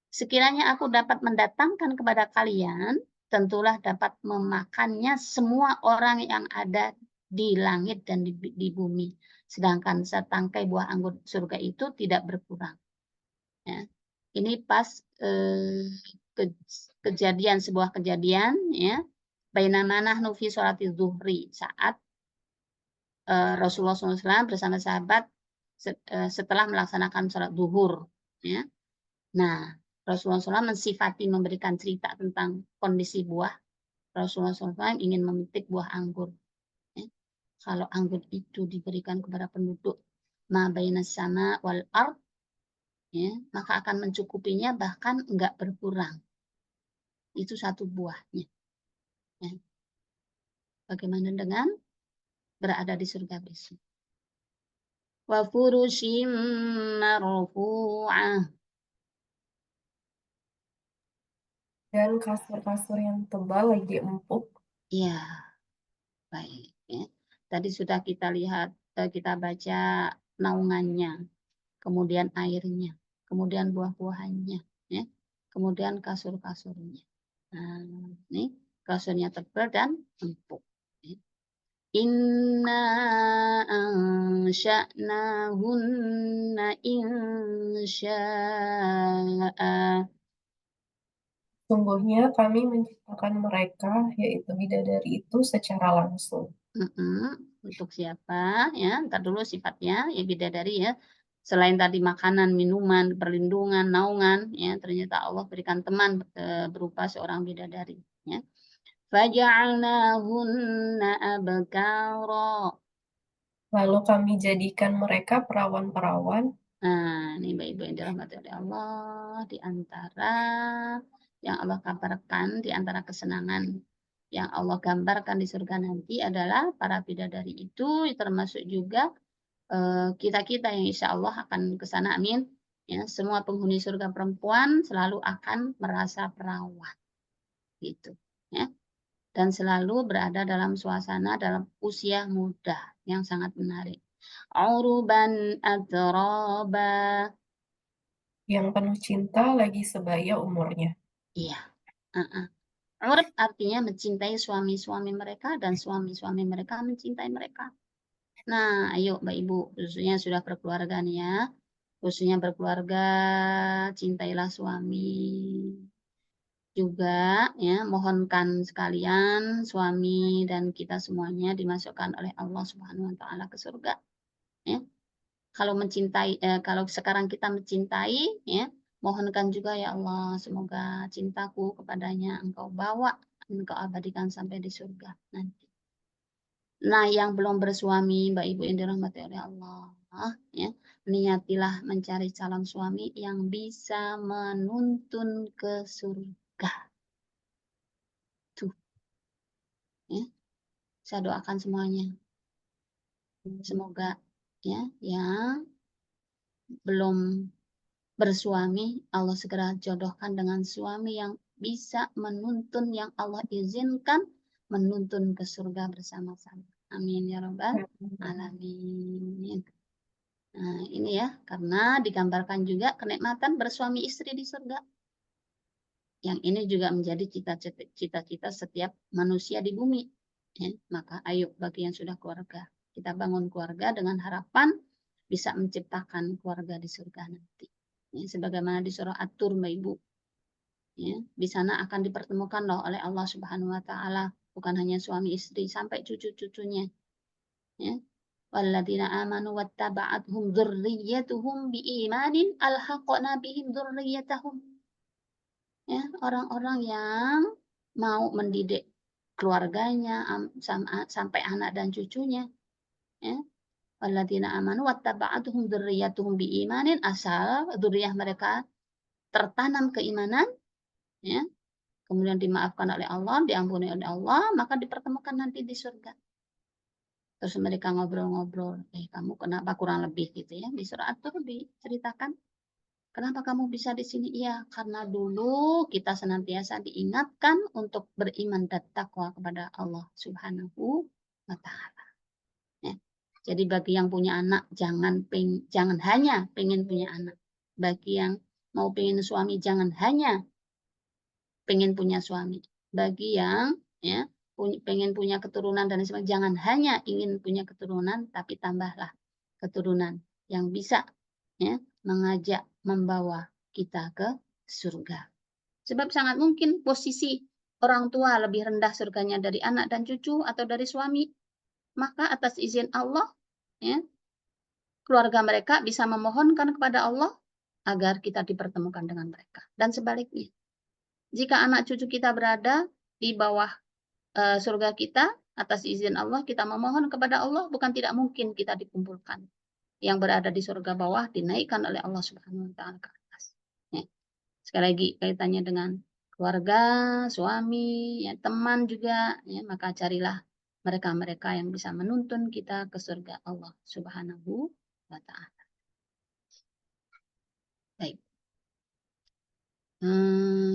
Sekiranya aku dapat mendatangkan kepada kalian, tentulah dapat memakannya semua orang yang ada di langit dan di bumi. Sedangkan setangkai buah anggur surga itu tidak berkurang. Ya. Ini pas kejadian, sebuah kejadian, ya. Bainama nahnu fi sholati zuhri, saat Rasulullah SAW bersama sahabat setelah melaksanakan sholat zuhur. Ya. Nah, Rasulullah SAW mensifati memberikan cerita tentang kondisi buah. Rasulullah SAW ingin memetik buah anggur. Ya. Kalau anggur itu diberikan kepada penduduk ma bainas sama wal ard, ya, maka akan mencukupinya, bahkan enggak berkurang. Itu satu buahnya. Ya. Bagaimana dengan berada di surga besok? Wa furushim marfu'ah. dan kasur-kasur yang tebal lagi empuk. Ya, baik. Ya. Tadi sudah kita lihat, kita baca naungannya, kemudian airnya, kemudian buah-buahannya, ya, kemudian kasur-kasurnya. Nah, ini kasurnya tebal dan empuk. Ya. Inna ansha'nahunna insya'a. Sungguhnya kami menciptakan mereka, yaitu bidadari itu secara langsung. Untuk siapa? Ya, ntar dulu sifatnya ya bidadari ya. Selain tadi makanan, minuman, perlindungan, naungan, ya ternyata Allah berikan teman berupa seorang bidadari. Ya. Faja'alnahunna abkara. Lalu kami jadikan mereka perawan-perawan. Nah, ini ibu-ibu yang dirahmati oleh Allah, di antara yang Allah kabarkan, di antara kesenangan yang Allah gambarkan di surga nanti adalah para bidadari itu, termasuk juga kita-kita yang insya Allah akan ke sana, amin. Ya, semua penghuni surga perempuan selalu akan merasa perawan, gitu. Ya, dan selalu berada dalam suasana dalam usia muda yang sangat menarik. Uruban atraba. Yang penuh cinta lagi sebaya umurnya. Iya. Urub artinya mencintai suami-suami mereka dan suami-suami mereka mencintai mereka. Nah, ayo Mbak Ibu, khususnya sudah berkeluarga nih ya. Khususnya berkeluarga, cintailah suami. Juga ya, mohonkan sekalian suami dan kita semuanya dimasukkan oleh Allah Subhanahu wa taala ke surga, ya. Kalau mencintai kalau sekarang kita mencintai, ya, mohonkan juga ya Allah, semoga cintaku kepadanya Engkau bawa, Engkau abadikan sampai di surga nanti. Nah, yang belum bersuami, Mbak Ibu yang dirahmati oleh Allah, ya, niatilah mencari calon suami yang bisa menuntun ke surga. Tuh, ya, saya doakan semuanya. Semoga ya, yang belum bersuami, Allah segera jodohkan dengan suami yang bisa menuntun, yang Allah izinkan menuntun ke surga bersama-sama. Amin ya rabbal alamin. Nah, ini ya, karena digambarkan juga kenikmatan bersuami istri di surga. Yang ini juga menjadi cita-cita setiap manusia di bumi. Ya, maka ayo bagi yang sudah keluarga, kita bangun keluarga dengan harapan bisa menciptakan keluarga di surga nanti. Ya, sebagaimana di surah At-Tur, Mbak Ibu. Ya, di sana akan dipertemukan loh oleh Allah Subhanahu wa taala, bukan hanya suami istri sampai cucu-cucunya. Ya. Walladzina amanu wattaba'athum dzurriyyatuhum biimanin alhaqna bihim dzurriyyatahum. Ya, orang-orang yang mau mendidik keluarganya sampai anak dan cucunya, ya. Walladzina amanu wattaba'athum dzurriyyatuhum biimanin, asal dzurriyyah mereka tertanam keimanan, ya, kemudian dimaafkan oleh Allah, diampuni oleh Allah, maka dipertemukan nanti di surga. Terus mereka ngobrol-ngobrol, kamu kenapa kurang lebih gitu ya, di surah At-Tur diceritakan, kenapa kamu bisa di sini? Iya, karena dulu kita senantiasa diingatkan untuk beriman dan takwa kepada Allah Subhanahu wa taala. Ya. Jadi bagi yang punya anak, jangan hanya pengen punya anak. Bagi yang mau pengen suami, jangan hanya pengen punya suami. Bagi yang ya pengen punya keturunan dan sebagainya, jangan hanya ingin punya keturunan, tapi tambahlah keturunan yang bisa ya mengajak, membawa kita ke surga. Sebab sangat mungkin posisi orang tua lebih rendah surganya dari anak dan cucu atau dari suami. Maka atas izin Allah, ya, keluarga mereka bisa memohonkan kepada Allah agar kita dipertemukan dengan mereka. Dan sebaliknya, jika anak cucu kita berada di bawah surga kita, atas izin Allah kita memohon kepada Allah, bukan tidak mungkin kita dikumpulkan. Yang berada di surga bawah dinaikkan oleh Allah Subhanahu wa taala ke atas. Ya. Sekali lagi kaitannya dengan keluarga, suami, ya, teman juga, ya, maka carilah mereka-mereka yang bisa menuntun kita ke surga Allah Subhanahu wa taala. Baik.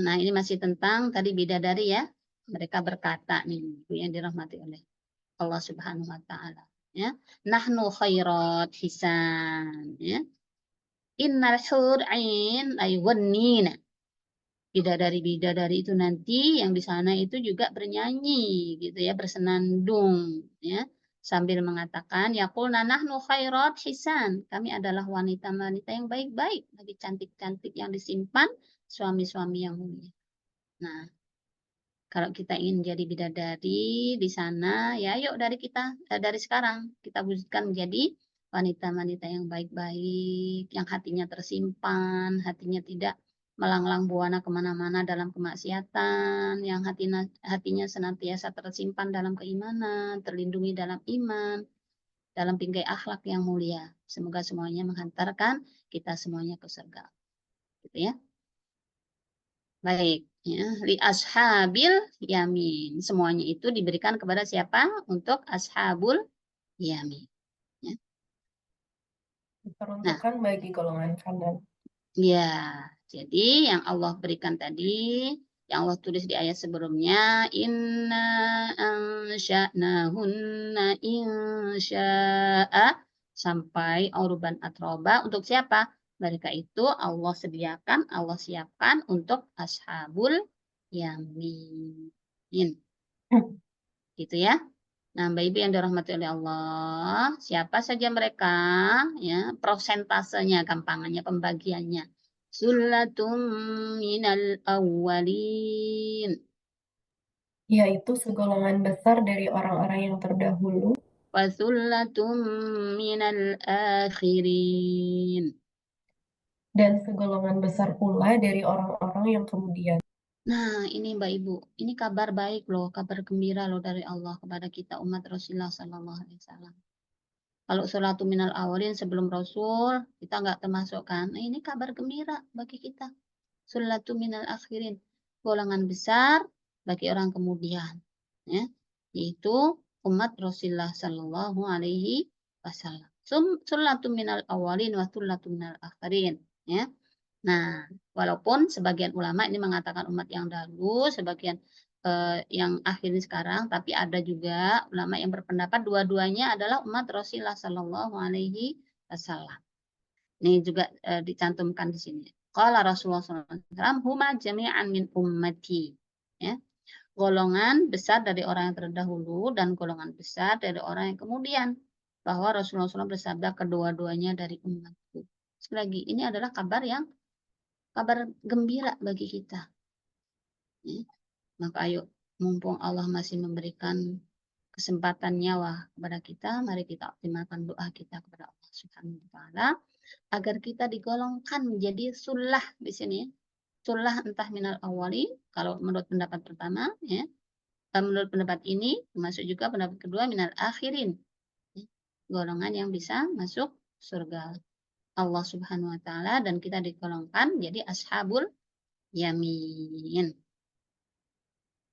Nah, ini masih tentang tadi bidadari ya. Mereka berkata nih, yang dirahmati oleh Allah Subhanahu wa taala, ya. Nahnu khairat hisan, ya. Innal hur ain ayunnina. Bidadari-bidadari itu nanti yang di sana itu juga bernyanyi gitu ya, bersenandung ya, sambil mengatakan yaqulna nahnu khairat hisan. Kami adalah wanita-wanita yang baik-baik, lagi cantik-cantik yang disimpan suami-suami yang mulia. Nah, kalau kita ingin jadi bidadari di sana, ya yuk dari sekarang kita wujudkan menjadi wanita-wanita yang baik-baik, yang hatinya tersimpan, hatinya tidak melanglang buana kemana-mana dalam kemaksiatan, yang hatinya senantiasa tersimpan dalam keimanan, terlindungi dalam iman, dalam bingkai akhlak yang mulia. Semoga semuanya menghantarkan kita semuanya ke surga. Gitu ya. Baik, ya, li ashabil yamin. Semuanya itu diberikan kepada siapa? Untuk ashabul yamin. Ya. Nah, Diperuntukkan bagi golongan kanan. Ya, jadi yang Allah berikan tadi, yang Allah tulis di ayat sebelumnya, inna ansha'nahunna insya'a sampai uruban atroba untuk siapa? Mereka itu Allah sediakan, Allah siapkan untuk ashabul yamin. Gitu ya. Nah, Mbak Ibu yang dirahmati oleh Allah, siapa saja mereka, ya, prosentasenya, gampangannya, pembagiannya. Sullatum minal awwalin. Yaitu segolongan besar dari orang-orang yang terdahulu Wa sullatum minal akhirin. dan segolongan besar pula dari orang-orang yang kemudian. Nah, ini Mbak Ibu, ini kabar baik loh, kabar gembira loh dari Allah kepada kita umat Rasulullah Sallallahu Alaihi Wasallam. Kalau sholatu minal awalin sebelum Rasul, kita nggak termasuk kan. Nah, ini kabar gembira bagi kita. Sholatu minal akhirin. Golongan besar bagi orang kemudian. Ya, yaitu umat Rasulullah Sallallahu Alaihi Wasallam. Sholatu minal awalin wa sholatu minal akhirin. Ya. Nah, walaupun sebagian ulama ini mengatakan umat yang dahulu, sebagian yang akhir ini sekarang, tapi ada juga ulama yang berpendapat dua-duanya adalah umat Rasulullah Shallallahu Alaihi Wasallam. Ini juga dicantumkan di sini. Qala Rasulullah SAW, huma jami'an min ummati. Ya. Golongan besar dari orang yang terdahulu dan golongan besar dari orang yang kemudian. Bahwa Rasulullah SAW bersabda kedua-duanya dari umatku. Sekali lagi, ini adalah kabar gembira bagi kita. Ya. Maka ayo, mumpung Allah masih memberikan kesempatan nyawa kepada kita, mari kita optimalkan doa kita kepada Allah Subhanahu wa taala agar kita digolongkan menjadi sullah di sini. Sullah entah minal awali, kalau menurut pendapat pertama, ya. Menurut pendapat ini, termasuk juga pendapat kedua minal akhirin. Ya. Golongan yang bisa masuk surga Allah Subhanahu wa taala dan kita digolongkan jadi ashabul yamin.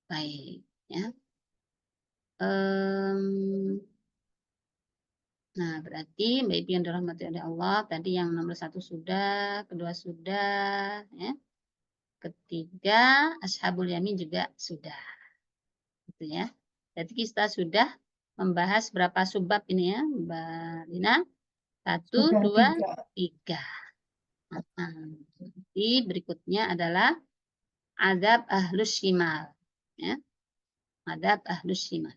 Baik, ya. Nah, berarti Mbak Ibu yang dirahmati oleh Allah, tadi yang nomor 1 sudah, kedua sudah, ya. Ketiga, ashabul yamin juga sudah. Gitu ya. Jadi kita sudah membahas berapa subbab ini ya, Mbak Lina? 1, Sudah 2, 3. 3. Nah, jadi berikutnya adalah adab ahlus shimal. Ya. Adab ahlus shimal.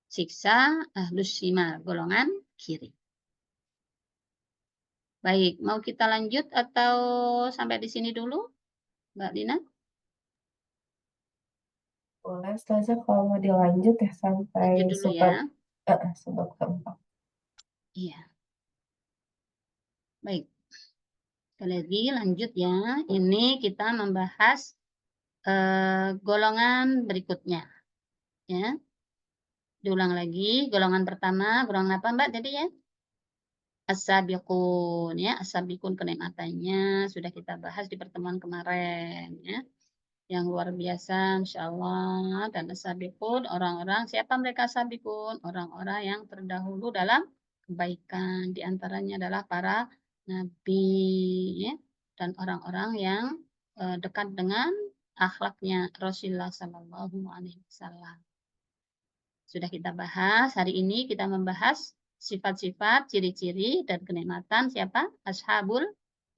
Siksa ahlus shimal, golongan kiri. Baik, mau kita lanjut atau sampai di sini dulu, Mbak Lina? Boleh, Ustazah, kalau mau dilanjut ya sampai Lanjut dulu ya. sebab keempat. Iya. Baik. Sekali lagi lanjut ya. Ini kita membahas golongan berikutnya. Ya. Diulang lagi, golongan pertama, golongan apa Mbak tadi ya? As-sabiqun ya, as-sabiqun kenikmatannya sudah kita bahas di pertemuan kemarin ya. Yang luar biasa insyaallah dan as-sabiqun orang-orang siapa mereka as-sabiqun? Orang-orang yang terdahulu dalam kebaikan, di antaranya adalah para nabi ya dan orang-orang yang dekat dengan akhlaknya Rasulullah Sallallahu Alaihi Wasallam. Sudah kita bahas, hari ini kita membahas sifat-sifat, ciri-ciri, dan kenikmatan siapa? Ashabul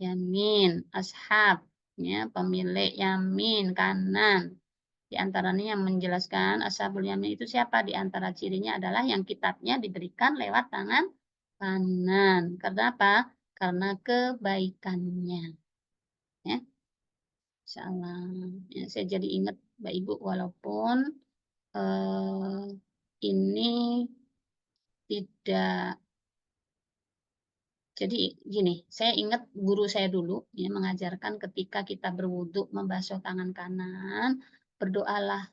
yamin, ashab, ya, pemilik yamin, kanan. Di antaranya yang menjelaskan ashabul yamin itu siapa? Di antara cirinya adalah yang kitabnya diberikan lewat tangan kanan. Karena apa? Karena kebaikannya. Ya. Insyaallah. Ya, saya jadi ingat Mbak Ibu walaupun ini tidak, jadi gini, saya ingat guru saya dulu ya, mengajarkan ketika kita berwudu membasuh tangan kanan, berdoalah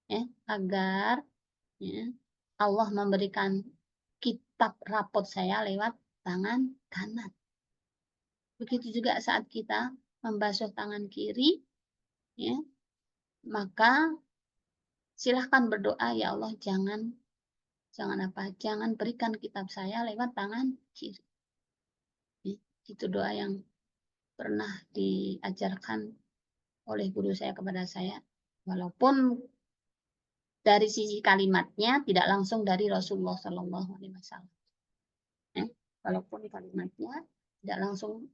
ya, agar ya, Allah memberikan kitab rapot saya lewat tangan kanan. Begitu juga saat kita membasuh tangan kiri, ya, maka silahkan berdoa, ya Allah jangan berikan kitab saya lewat tangan kiri. Ya, itu doa yang pernah diajarkan oleh guru saya kepada saya, walaupun dari sisi kalimatnya tidak langsung dari Rasulullah Shallallahu Alaihi Wasallam. Walaupun kalimatnya tidak langsung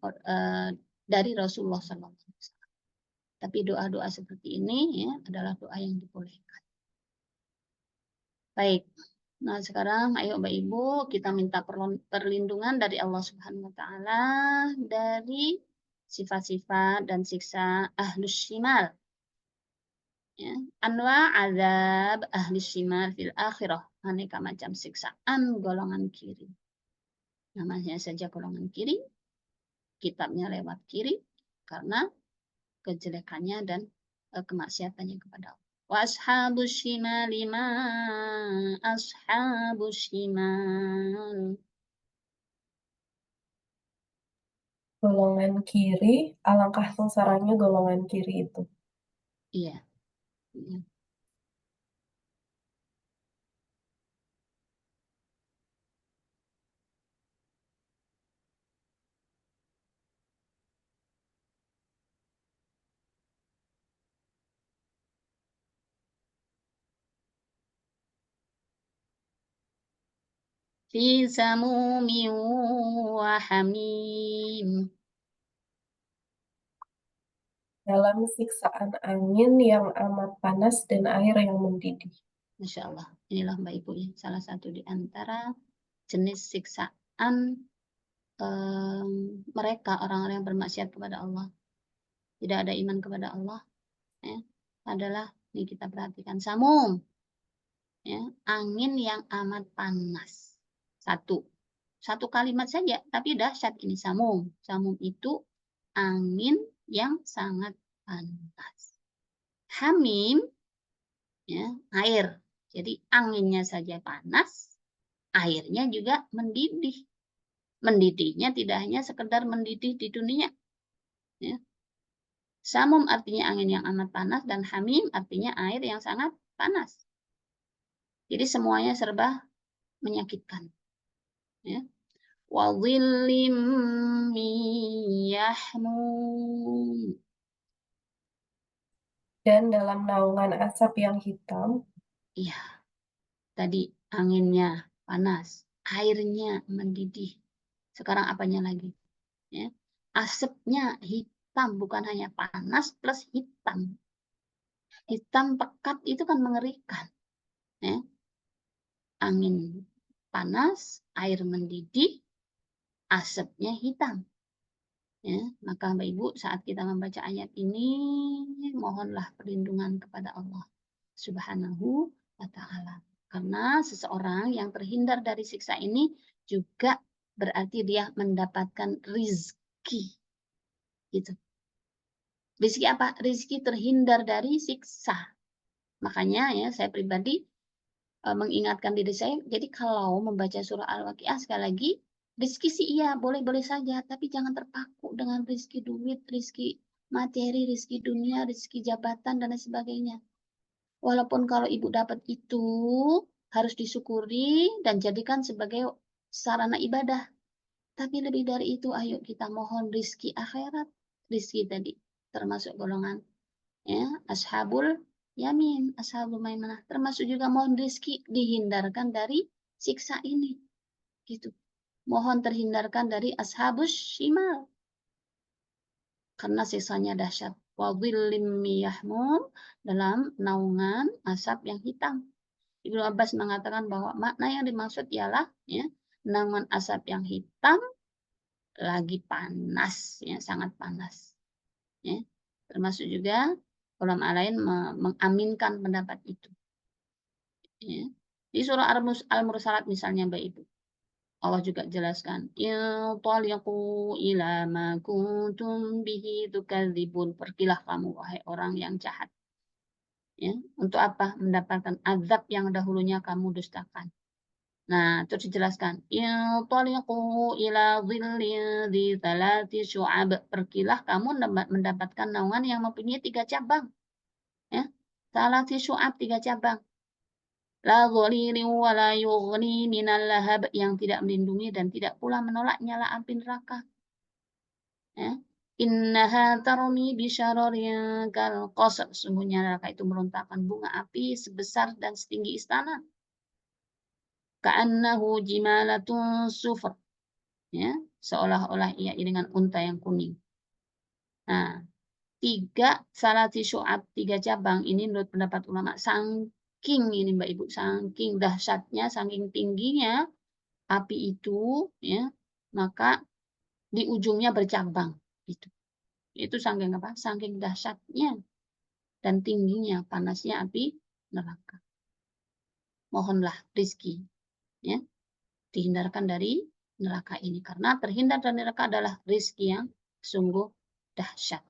dari Rasulullah Shallallahu Alaihi Wasallam. Tapi doa-doa seperti ini ya adalah doa yang dibolehkan. Baik. Nah, sekarang ayo Bapak Ibu kita minta perlindungan dari Allah Subhanahu wa taala dari sifat-sifat dan siksa ahlus shimal. Ya, anwa azab ahli shimal fil akhirah, aneka macam siksaan golongan kiri. Namanya saja golongan kiri, kitabnya lewat kiri karena kejelekannya dan kemaksiatannya kepada Allah. Wa ashabus shimali ma ashabus shimal. Golongan kiri, alangkah sengsaranya golongan kiri itu. Iya. Iya. Fi samumin wa hamim. Dalam siksaan angin yang amat panas dan air yang mendidih. Masya Allah. Inilah Mbak Ibu ya, salah satu di antara jenis siksaan mereka orang-orang yang bermaksiat kepada Allah, tidak ada iman kepada Allah, ya, adalah ini kita perhatikan samum, ya, angin yang amat panas. Satu kalimat saja, tapi dahsyat ini samum. Samum itu angin yang sangat panas. Hamim, ya, air. Jadi anginnya saja panas, airnya juga mendidih. Mendidihnya tidak hanya sekedar mendidih di dunia. Ya. Samum artinya angin yang amat panas dan hamim artinya air yang sangat panas. Jadi semuanya serba menyakitkan. Ya. Wa dhillim yahmum. Dan dalam naungan asap yang hitam. Iya. Tadi anginnya panas, airnya mendidih. Sekarang apanya lagi? Ya. Asapnya hitam, bukan hanya panas plus hitam. Hitam pekat itu kan mengerikan. Ya. Angin panas, air mendidih, asapnya hitam. Ya, maka Bapak Ibu saat kita membaca ayat ini mohonlah perlindungan kepada Allah Subhanahu wa taala. Karena seseorang yang terhindar dari siksa ini juga berarti dia mendapatkan rizki. Gitu. Rizki apa? Rizki terhindar dari siksa. Makanya ya saya pribadi mengingatkan diri saya, jadi kalau membaca surah Al-Waqiah sekali lagi, rizki sih iya, boleh-boleh saja, tapi jangan terpaku dengan rizki duit, rizki materi, rizki dunia, rizki jabatan, dan lain sebagainya. Walaupun kalau ibu dapat itu, harus disyukuri dan jadikan sebagai sarana ibadah. Tapi lebih dari itu, ayo kita mohon rizki akhirat, rizki tadi, termasuk golongan ya, ashabul yamin, ashabul maimanah, termasuk juga mohon rizki dihindarkan dari siksa ini, gitu. Mohon terhindarkan dari ashabus shimal, karena siksanya dahsyat. Wa dhillim yahmum, dalam naungan asap yang hitam. Ibnu Abbas mengatakan bahwa makna yang dimaksud ialah ya, naungan asap yang hitam lagi panas, ya, sangat panas. Ya. Termasuk juga ulama lain mengaminkan pendapat itu. Ya. Di surah Al-Mursalat misalnya Mbak Ibu, Allah juga jelaskan, intaliqu ila ma kuntum bihi tukadzibun. Pergilah kamu wahai orang yang jahat. Ya, untuk apa? Mendapatkan azab yang dahulunya kamu dustakan. Nah, terus dijelaskan, intaliqu ila dhillin dzi tsalati syu'ab. Pergilah kamu mendapatkan naungan yang mempunyai 3 cabang. Ya. Tsalati syu'ab, 3 cabang. La dhalilin wa la yughni minal lahab, yang tidak melindungi dan tidak pula menolak nyala api neraka. Ya. Innaha tarmi bisyararin kal qasr. Sesungguhnya neraka itu merontakkan bunga api sebesar dan setinggi istana. Ka'annahu jimalatun sufr. Ya, seolah-olah ia dengan unta yang kuning. Nah, salati syu'ab, 3 cabang ini menurut pendapat ulama saking ini Mbak Ibu, saking dahsyatnya, saking tingginya api itu ya, maka di ujungnya bercabang gitu. Itu saking apa? Saking dahsyatnya dan tingginya panasnya api neraka. Mohonlah rizki ya, dihindarkan dari neraka ini karena terhindar dari neraka adalah rizki yang sungguh dahsyat.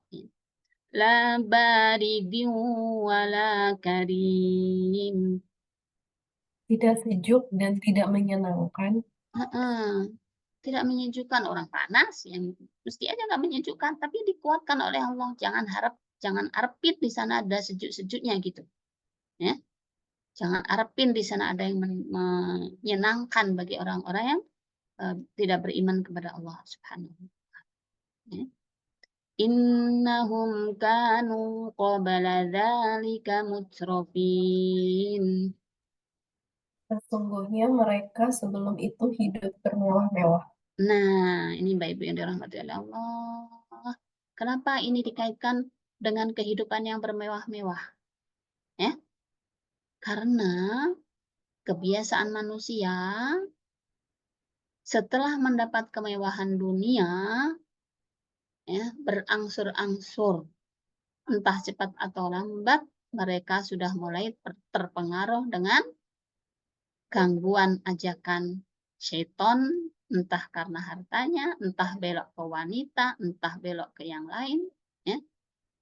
La baridin wala karim. Tidak sejuk dan tidak menyenangkan. Tidak menyejukkan, orang panas yang mesti aja nggak menyejukkan, tapi dikuatkan oleh Allah. Jangan arepin di sana ada sejuk-sejuknya gitu. Ya. Jangan arepin di sana ada yang menyenangkan bagi orang-orang yang tidak beriman kepada Allah Subhanahu wa ta'ala. Ya. Innahum kanu qabla dzalika mutrafin. Sesungguhnya mereka sebelum itu hidup bermewah-mewah. Nah, ini Bapak Ibu yang dirahmati oleh Allah. Kenapa ini dikaitkan dengan kehidupan yang bermewah-mewah? Ya, karena kebiasaan manusia setelah mendapat kemewahan dunia, ya, berangsur-angsur, entah cepat atau lambat, mereka sudah mulai terpengaruh dengan gangguan ajakan syaitan, entah karena hartanya, entah belok ke wanita, entah belok ke yang lain, ya,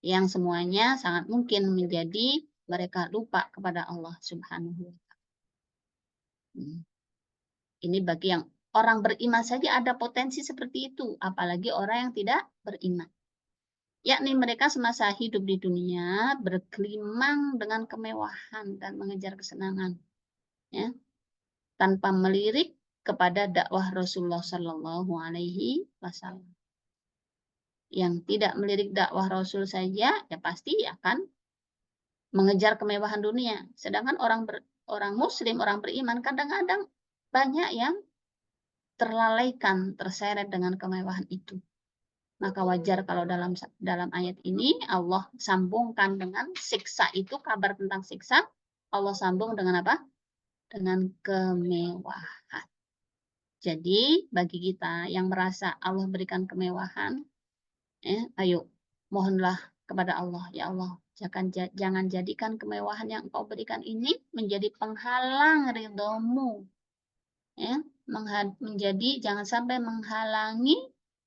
yang semuanya sangat mungkin menjadi mereka lupa kepada Allah Subhanahu wa ta'ala. Ini bagi yang orang beriman saja ada potensi seperti itu, apalagi orang yang tidak beriman. Yakni mereka semasa hidup di dunia bergelimang dengan kemewahan dan mengejar kesenangan, ya, tanpa melirik kepada dakwah Rasulullah Shallallahu Alaihi Wasallam. Yang tidak melirik dakwah Rasul saja, ya pasti akan mengejar kemewahan dunia. Sedangkan orang Muslim, orang beriman, kadang-kadang banyak yang terlalaikan, terseret dengan kemewahan itu. Maka wajar kalau dalam ayat ini Allah sambungkan dengan siksa itu, kabar tentang siksa, Allah sambung dengan apa? Dengan kemewahan. Jadi bagi kita yang merasa Allah berikan kemewahan, ayo mohonlah kepada Allah, ya Allah, jangan jadikan kemewahan yang Engkau berikan ini menjadi penghalang ridhomu, ya, jangan sampai menghalangi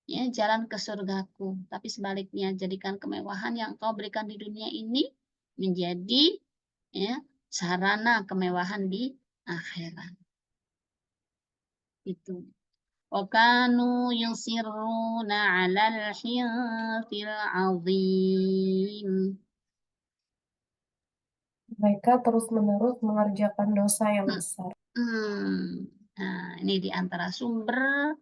ya jalan ke surgaku, tapi sebaliknya jadikan kemewahan yang Engkau berikan di dunia ini menjadi ya sarana kemewahan di akhirat. Itu. وَكَانُوا يُصِرُّونَ عَلَى الْحِنثِ الْعَظِيمِ. Mereka terus-menerus mengerjakan dosa yang besar. Nah, ini di antara sumber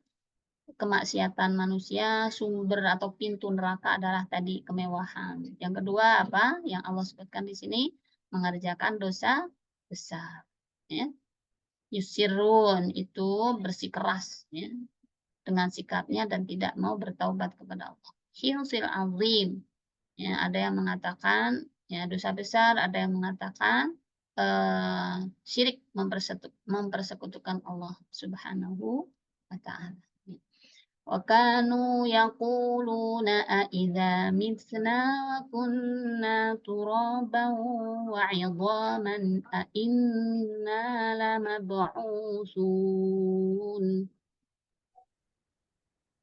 kemaksiatan manusia, sumber atau pintu neraka adalah tadi kemewahan. Yang kedua apa? Yang Allah sebutkan di sini, mengerjakan dosa besar. Ya. Yusirun itu bersikeras, ya, dengan sikapnya dan tidak mau bertaubat kepada Allah. Hinsil azim. Ya, ada yang mengatakan ya dosa besar, ada yang mengatakan syirik, mempersekutukan Allah Subhanahu wa ta'ala. Wa kanu yaquluna a idza mitna kunna turaban wa 'idhaman a inna lamab'utsun.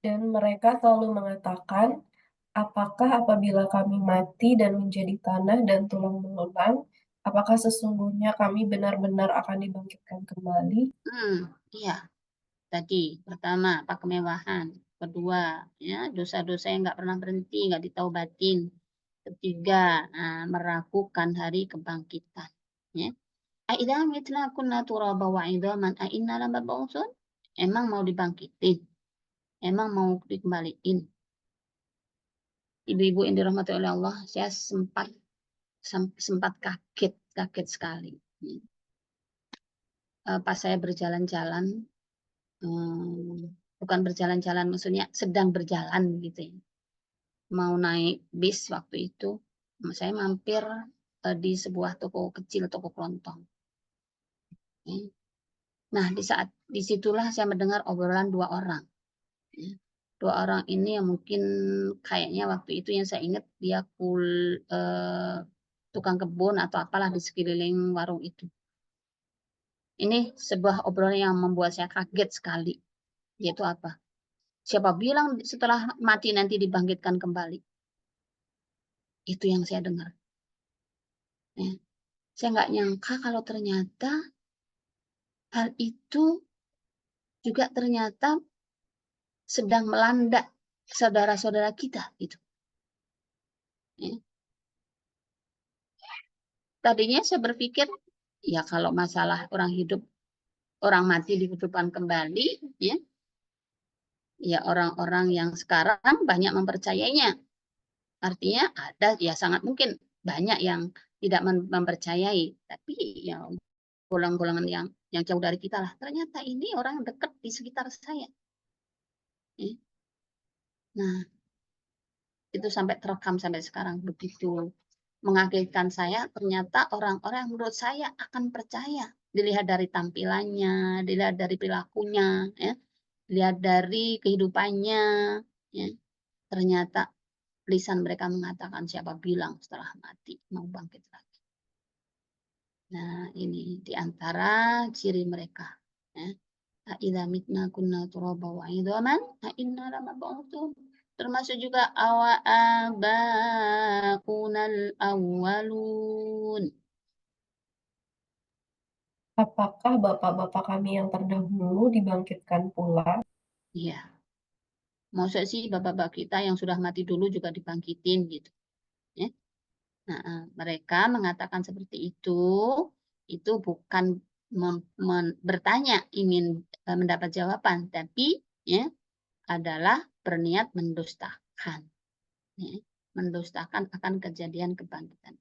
Dan mereka selalu mengatakan, apakah apabila kami mati dan menjadi tanah dan tulang belulang, apakah sesungguhnya kami benar-benar akan dibangkitkan kembali? Iya. Tadi pertama apa kemewahan, kedua ya dosa-dosa yang nggak pernah berhenti, nggak ditaubatin, ketiga meragukan hari kebangkitan. Ya. Aidza mitna kunna turaba wa idzaman a inna lamab'utsun? Emang mau dibangkitin? Emang mau dikembaliin? ibu-ibu yang dirahmati oleh Allah, saya sempat kaget sekali. Pas saya berjalan-jalan, bukan berjalan-jalan, maksudnya sedang berjalan gitu ya. Mau naik bis waktu itu, saya mampir di sebuah toko kecil, toko kelontong. Nah, disitulah saya mendengar obrolan dua orang. Dua orang ini yang mungkin kayaknya waktu itu yang saya ingat dia tukang kebun atau apalah di sekeliling warung itu. Ini sebuah obrolan yang membuat saya kaget sekali. Yaitu apa? Siapa bilang setelah mati nanti dibangkitkan kembali? Itu yang saya dengar. Ya. Saya nggak nyangka kalau ternyata hal itu juga ternyata sedang melanda saudara-saudara kita gitu. Ya. Tadinya saya berpikir ya kalau masalah orang mati dihidupkan kembali, ya orang-orang yang sekarang banyak mempercayainya. Artinya ada ya sangat mungkin banyak yang tidak mempercayai, tapi ya golongan-golongan yang jauh dari kita lah. Ternyata ini orang dekat di sekitar saya. Nah, itu sampai terekam sampai sekarang begitu mengagetkan saya. Ternyata orang-orang yang menurut saya akan percaya dilihat dari tampilannya, dilihat dari perilakunya, ya, dilihat dari kehidupannya, ya. Ternyata lisan mereka mengatakan siapa bilang setelah mati mau bangkit lagi. Nah, ini diantara ciri mereka. Ya. Idza mitna kunna turaba wa idzaman inna lamab'utsun. Termasuk juga abakunal awwalun. Apakah bapak-bapak kami yang terdahulu dibangkitkan pula? Iya. Maksud sih bapak-bapak kita yang sudah mati dulu juga dibangkitin gitu. Ya. Nah, mereka mengatakan seperti itu bukan bertanya ingin mendapat jawaban, tapi ya adalah berniat mendustakan, ya, mendustakan akan kejadian kebangkitan.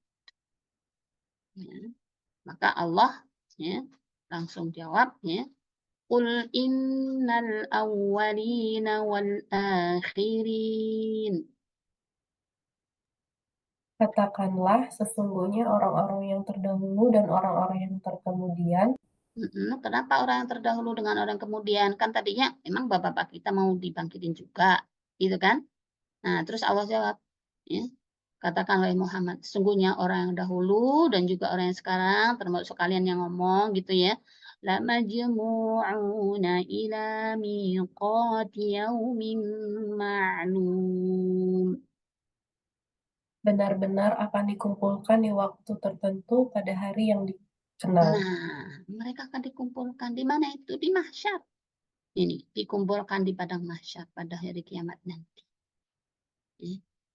Ya. Maka Allah ya langsung jawab ya, Qul innal awwalina wal akhirin. Katakanlah, sesungguhnya orang-orang yang terdahulu dan orang-orang yang terkemudian. Kenapa orang yang terdahulu dengan orang kemudian? Kan tadinya memang bapak-bapak kita mau dibangkitin juga, gitu kan? Nah, terus Allah jawab, ya, katakan wahai Muhammad, sesungguhnya orang yang dahulu dan juga orang yang sekarang, termasuk kalian yang ngomong gitu ya, lamajmu'una ila miqati yaumin ma'lum. Benar-benar akan dikumpulkan di waktu tertentu pada hari yang dikenal. Nah, mereka akan dikumpulkan di mana itu? Di mahsyar. Ini dikumpulkan di padang mahsyar pada hari kiamat nanti.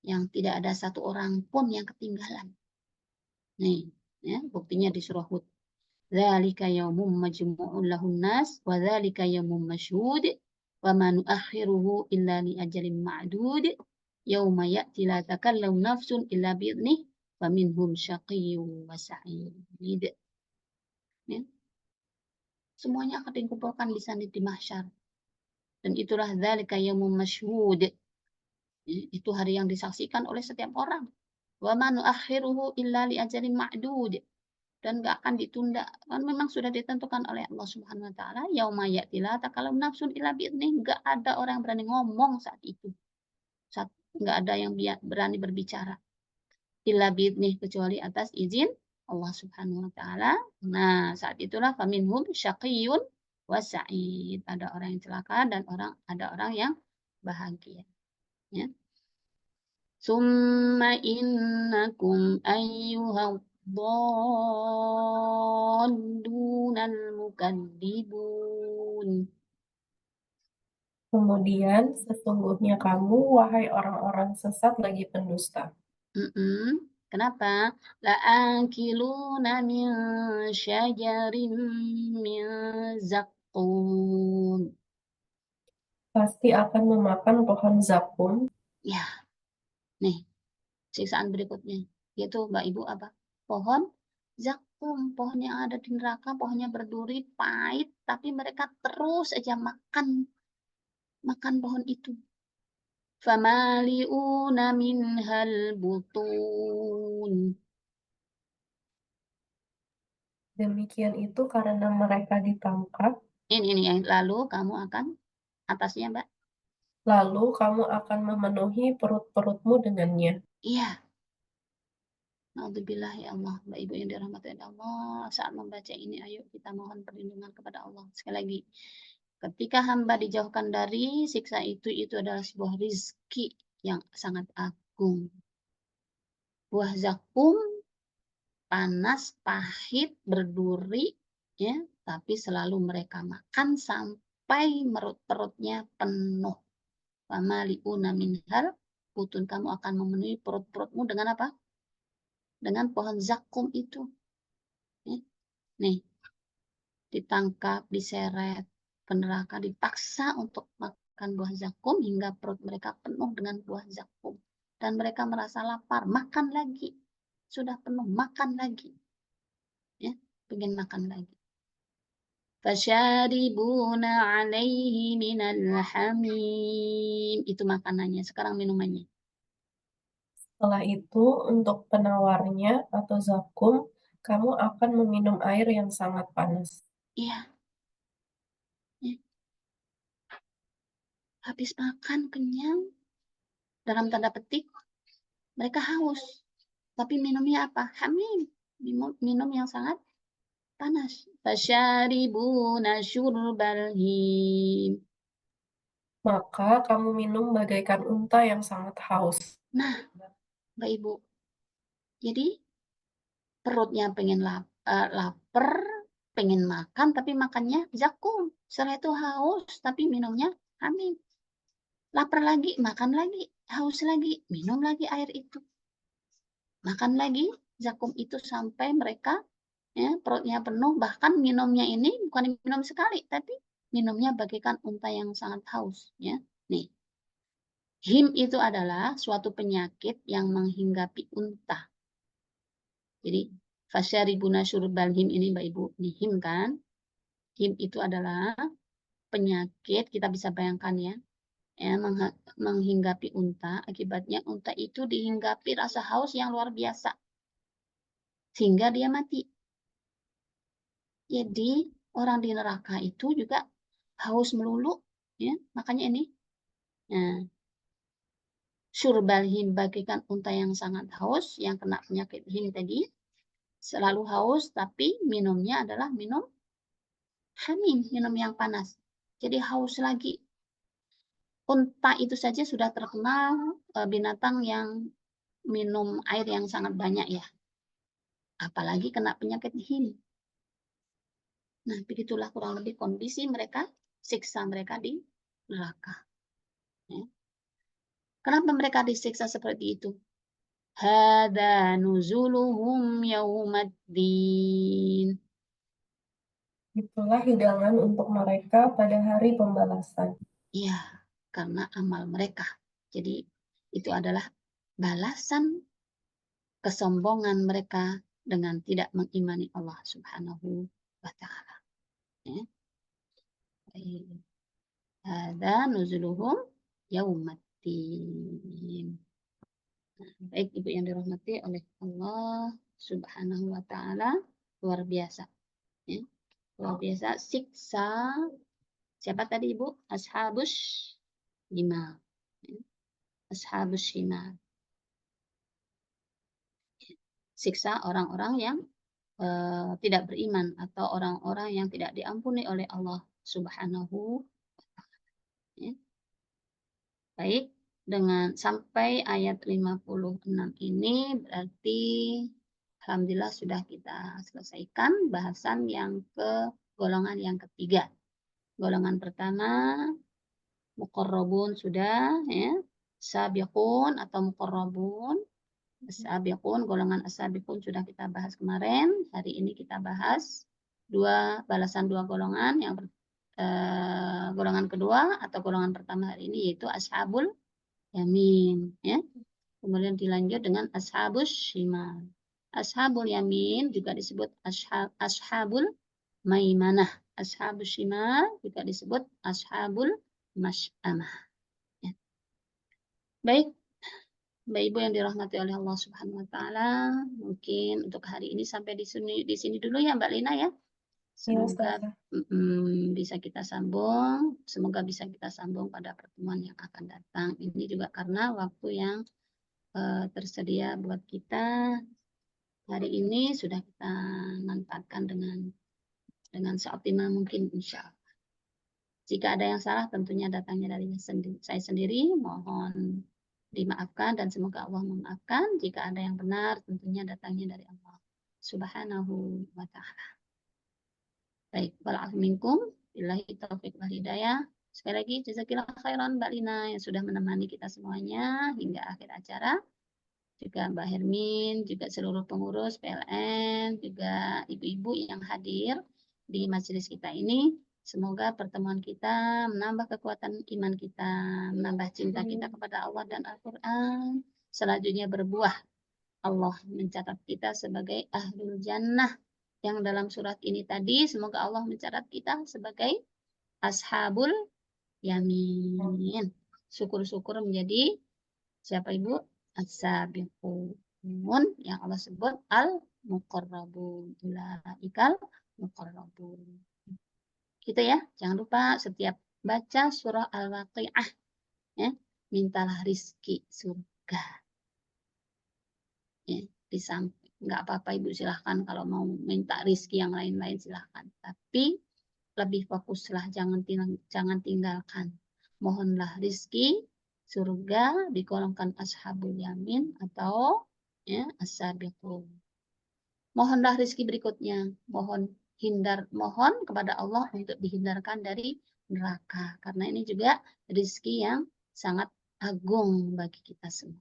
Yang tidak ada satu orang pun yang ketinggalan. Nih, ya, buktinya di surah Hud. Dzalika yaumum majmu'un lahun nas wa dzalika yaumum mashhud wa ma nu'akhiruhu illa li ajalin ma'dud yauma ya'ti la takallamu nafsun illa bi'idnih wa minhum syaqiyyun wa sa'id. Ya. Semuanya akan dikumpulkan di sana di mahsyar. Dan itulah dzalika yaumum mashhud. Itu hari yang disaksikan oleh setiap orang. Wa ma nu'akhiruhu illa li ajalin ma'dud. Dan nggak akan ditunda. Kan memang sudah ditentukan oleh Allah Subhanahu wa taala, yauma ya'tila takalam nafsun illa bi'idnih, nggak ada orang yang berani ngomong saat itu. Nggak ada yang berani berbicara. Illa bi'idnih, kecuali atas izin Allah Subhanahu wa taala. Nah, saat itulah faminhum syaqiyyun wa sa'id. Ada orang yang celaka dan ada orang yang bahagia. Ya. Summa innakum ayyuhal dhallunal mukadzibun. Kemudian, sesungguhnya kamu, wahai orang-orang sesat lagi pendusta. Kenapa? La'akiluna min syajarin min zaqqum. Pasti akan memakan pohon zakum. Ya, Nih, siksaan berikutnya yaitu Mbak Ibu apa? Pohon zakum, pohon yang ada di neraka, pohonnya berduri, pahit, tapi mereka terus aja makan pohon itu. Famali'una minhal butun. Demikian itu karena mereka ditangkap, Ini lalu kamu akan atasnya, Mbak. lalu kamu akan memenuhi perut-perutmu dengannya. Iya. Naudzubillah ya Allah, Mbak Ibu yang dirahmati Allah. Saat membaca ini, ayo kita mohon perlindungan kepada Allah. Sekali lagi, ketika hamba dijauhkan dari siksa itu adalah sebuah rizki yang sangat agung. Buah zakum panas, pahit, berduri, ya, tapi selalu mereka makan sampai perutnya penuh. Famali'una minhal butun, kamu akan memenuhi perut-perutmu dengan apa? Dengan pohon zakum itu. Nih, ditangkap, diseret ke neraka, dipaksa untuk makan buah zakum hingga perut mereka penuh dengan buah zakum. Dan mereka merasa lapar, makan lagi. Sudah penuh, makan lagi. Ya, pengen makan lagi. Fasyaribuna alaihi minal hamim. Itu makanannya, sekarang minumannya. Setelah itu, untuk penawarnya atau zakum, kamu akan meminum air yang sangat panas. Iya. Ya. Habis makan, kenyang. Dalam tanda petik, mereka haus. Tapi minumnya apa? Hamim. Minum yang sangat panas. Fasyaribuna syurbal him. Maka kamu minum bagaikan unta yang sangat haus. Nah, Mbak Ibu, jadi perutnya pengen lapar, pengen makan, tapi makannya zakum. Setelah itu haus, tapi minumnya hamim. Lapar lagi, makan lagi, haus lagi, minum lagi air itu. Makan lagi zakum itu sampai mereka ya, perutnya penuh, bahkan minumnya ini bukan minum sekali, tapi minumnya bagaikan unta yang sangat haus. Ya. Nih, him itu adalah suatu penyakit yang menghinggapi unta. Jadi, fasyaribuna syurbal him ini Mbak Ibu, nih him kan. Him itu adalah penyakit, kita bisa bayangkan ya, menghinggapi unta. Akibatnya unta itu dihinggapi rasa haus yang luar biasa. Sehingga dia mati. Jadi orang di neraka itu juga haus melulu, ya. Makanya ini, nah, syurbal him bagaikan unta yang sangat haus, yang kena penyakit him tadi, selalu haus, tapi minumnya adalah minum hamim, minum yang panas. Jadi haus lagi. Unta itu saja sudah terkenal binatang yang minum air yang sangat banyak ya. Apalagi kena penyakit him. Nah, begitulah kurang lebih kondisi mereka, siksa mereka di neraka. Ya. Kenapa mereka disiksa seperti itu? Hada nuzuluhum yaumaddin. Itulah hidangan untuk mereka pada hari pembalasan. Iya, karena amal mereka. Jadi itu adalah balasan kesombongan mereka dengan tidak mengimani Allah Subhanahu wa taala. Ya. Hada nuzuluhum yaumaddin. Baik Ibu yang dirahmati oleh Allah Subhanahu wa taala, luar biasa. Ya. Luar biasa siksa siapa tadi Ibu? Ashabus Shimal. Ya. Ashabus Shimal. Siksa orang-orang yang tidak beriman atau orang-orang yang tidak diampuni oleh Allah Subhanahu wa taala. Ya. Baik, dengan sampai ayat 56 ini berarti alhamdulillah sudah kita selesaikan bahasan yang ke golongan yang ketiga. Golongan pertama muqarrabun sudah ya. Sabiqun atau muqarrabun. Sabiqun, golongan as-sabiqun sudah kita bahas kemarin. Hari ini kita bahas balasan dua golongan. Yang golongan kedua atau golongan pertama hari ini yaitu ashabul yamin ya. Kemudian dilanjut dengan ashabus shimal. Ashabul yamin juga disebut ashabul maimanah. Ashabus shimal juga disebut ashabul mash'amah. Ya. Baik, Bapak Ibu yang dirahmati oleh Allah Subhanahu wa taala, mungkin untuk hari ini sampai di sini dulu ya Mbak Lina ya. Semoga bisa kita sambung, semoga bisa kita sambung pada pertemuan yang akan datang. Ini juga karena waktu yang tersedia buat kita hari ini sudah kita manfaatkan dengan seoptimal mungkin insya Allah. Jika ada yang salah tentunya datangnya dari saya sendiri, mohon dimaafkan dan semoga Allah memaafkan. Jika ada yang benar tentunya datangnya dari Allah Subhanahu wa taala. Baik, wa'alaikum minkum, billahi taufiq wal hidayah. Sekali lagi jazakillah khairan Mbak Lina yang sudah menemani kita semuanya hingga akhir acara. Juga Mbak Hermin, juga seluruh pengurus PLN, juga ibu-ibu yang hadir di majelis kita ini. Semoga pertemuan kita menambah kekuatan iman kita, menambah cinta kita kepada Allah dan Al-Quran. Selanjutnya berbuah. Allah mencatat kita sebagai ahlul jannah. Yang dalam surat ini tadi, semoga Allah mencatat kita sebagai ashabul yamin. Syukur-syukur menjadi siapa Ibu? As-sabiqun yang Allah sebut al-muqarrabun. Ulaikal muqarrabun. Gitu ya. Jangan lupa setiap baca surah Al-Waqi'ah ya, mintalah rizki surga. Ya, di samping nggak apa-apa Ibu silahkan kalau mau minta rizki yang lain-lain silahkan. Tapi lebih fokuslah, jangan tinggalkan. Mohonlah rizki surga digolongkan ashabul yamin atau ya as-sabiqun. Mohonlah rizki berikutnya, mohon kepada Allah untuk dihindarkan dari neraka karena ini juga rizki yang sangat agung bagi kita semua.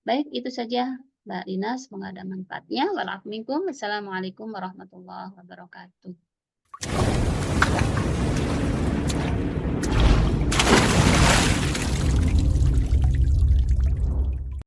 Baik, itu saja Mbak Lina, semoga ada manfaatnya. Wassalamualaikum warahmatullahi wabarakatuh.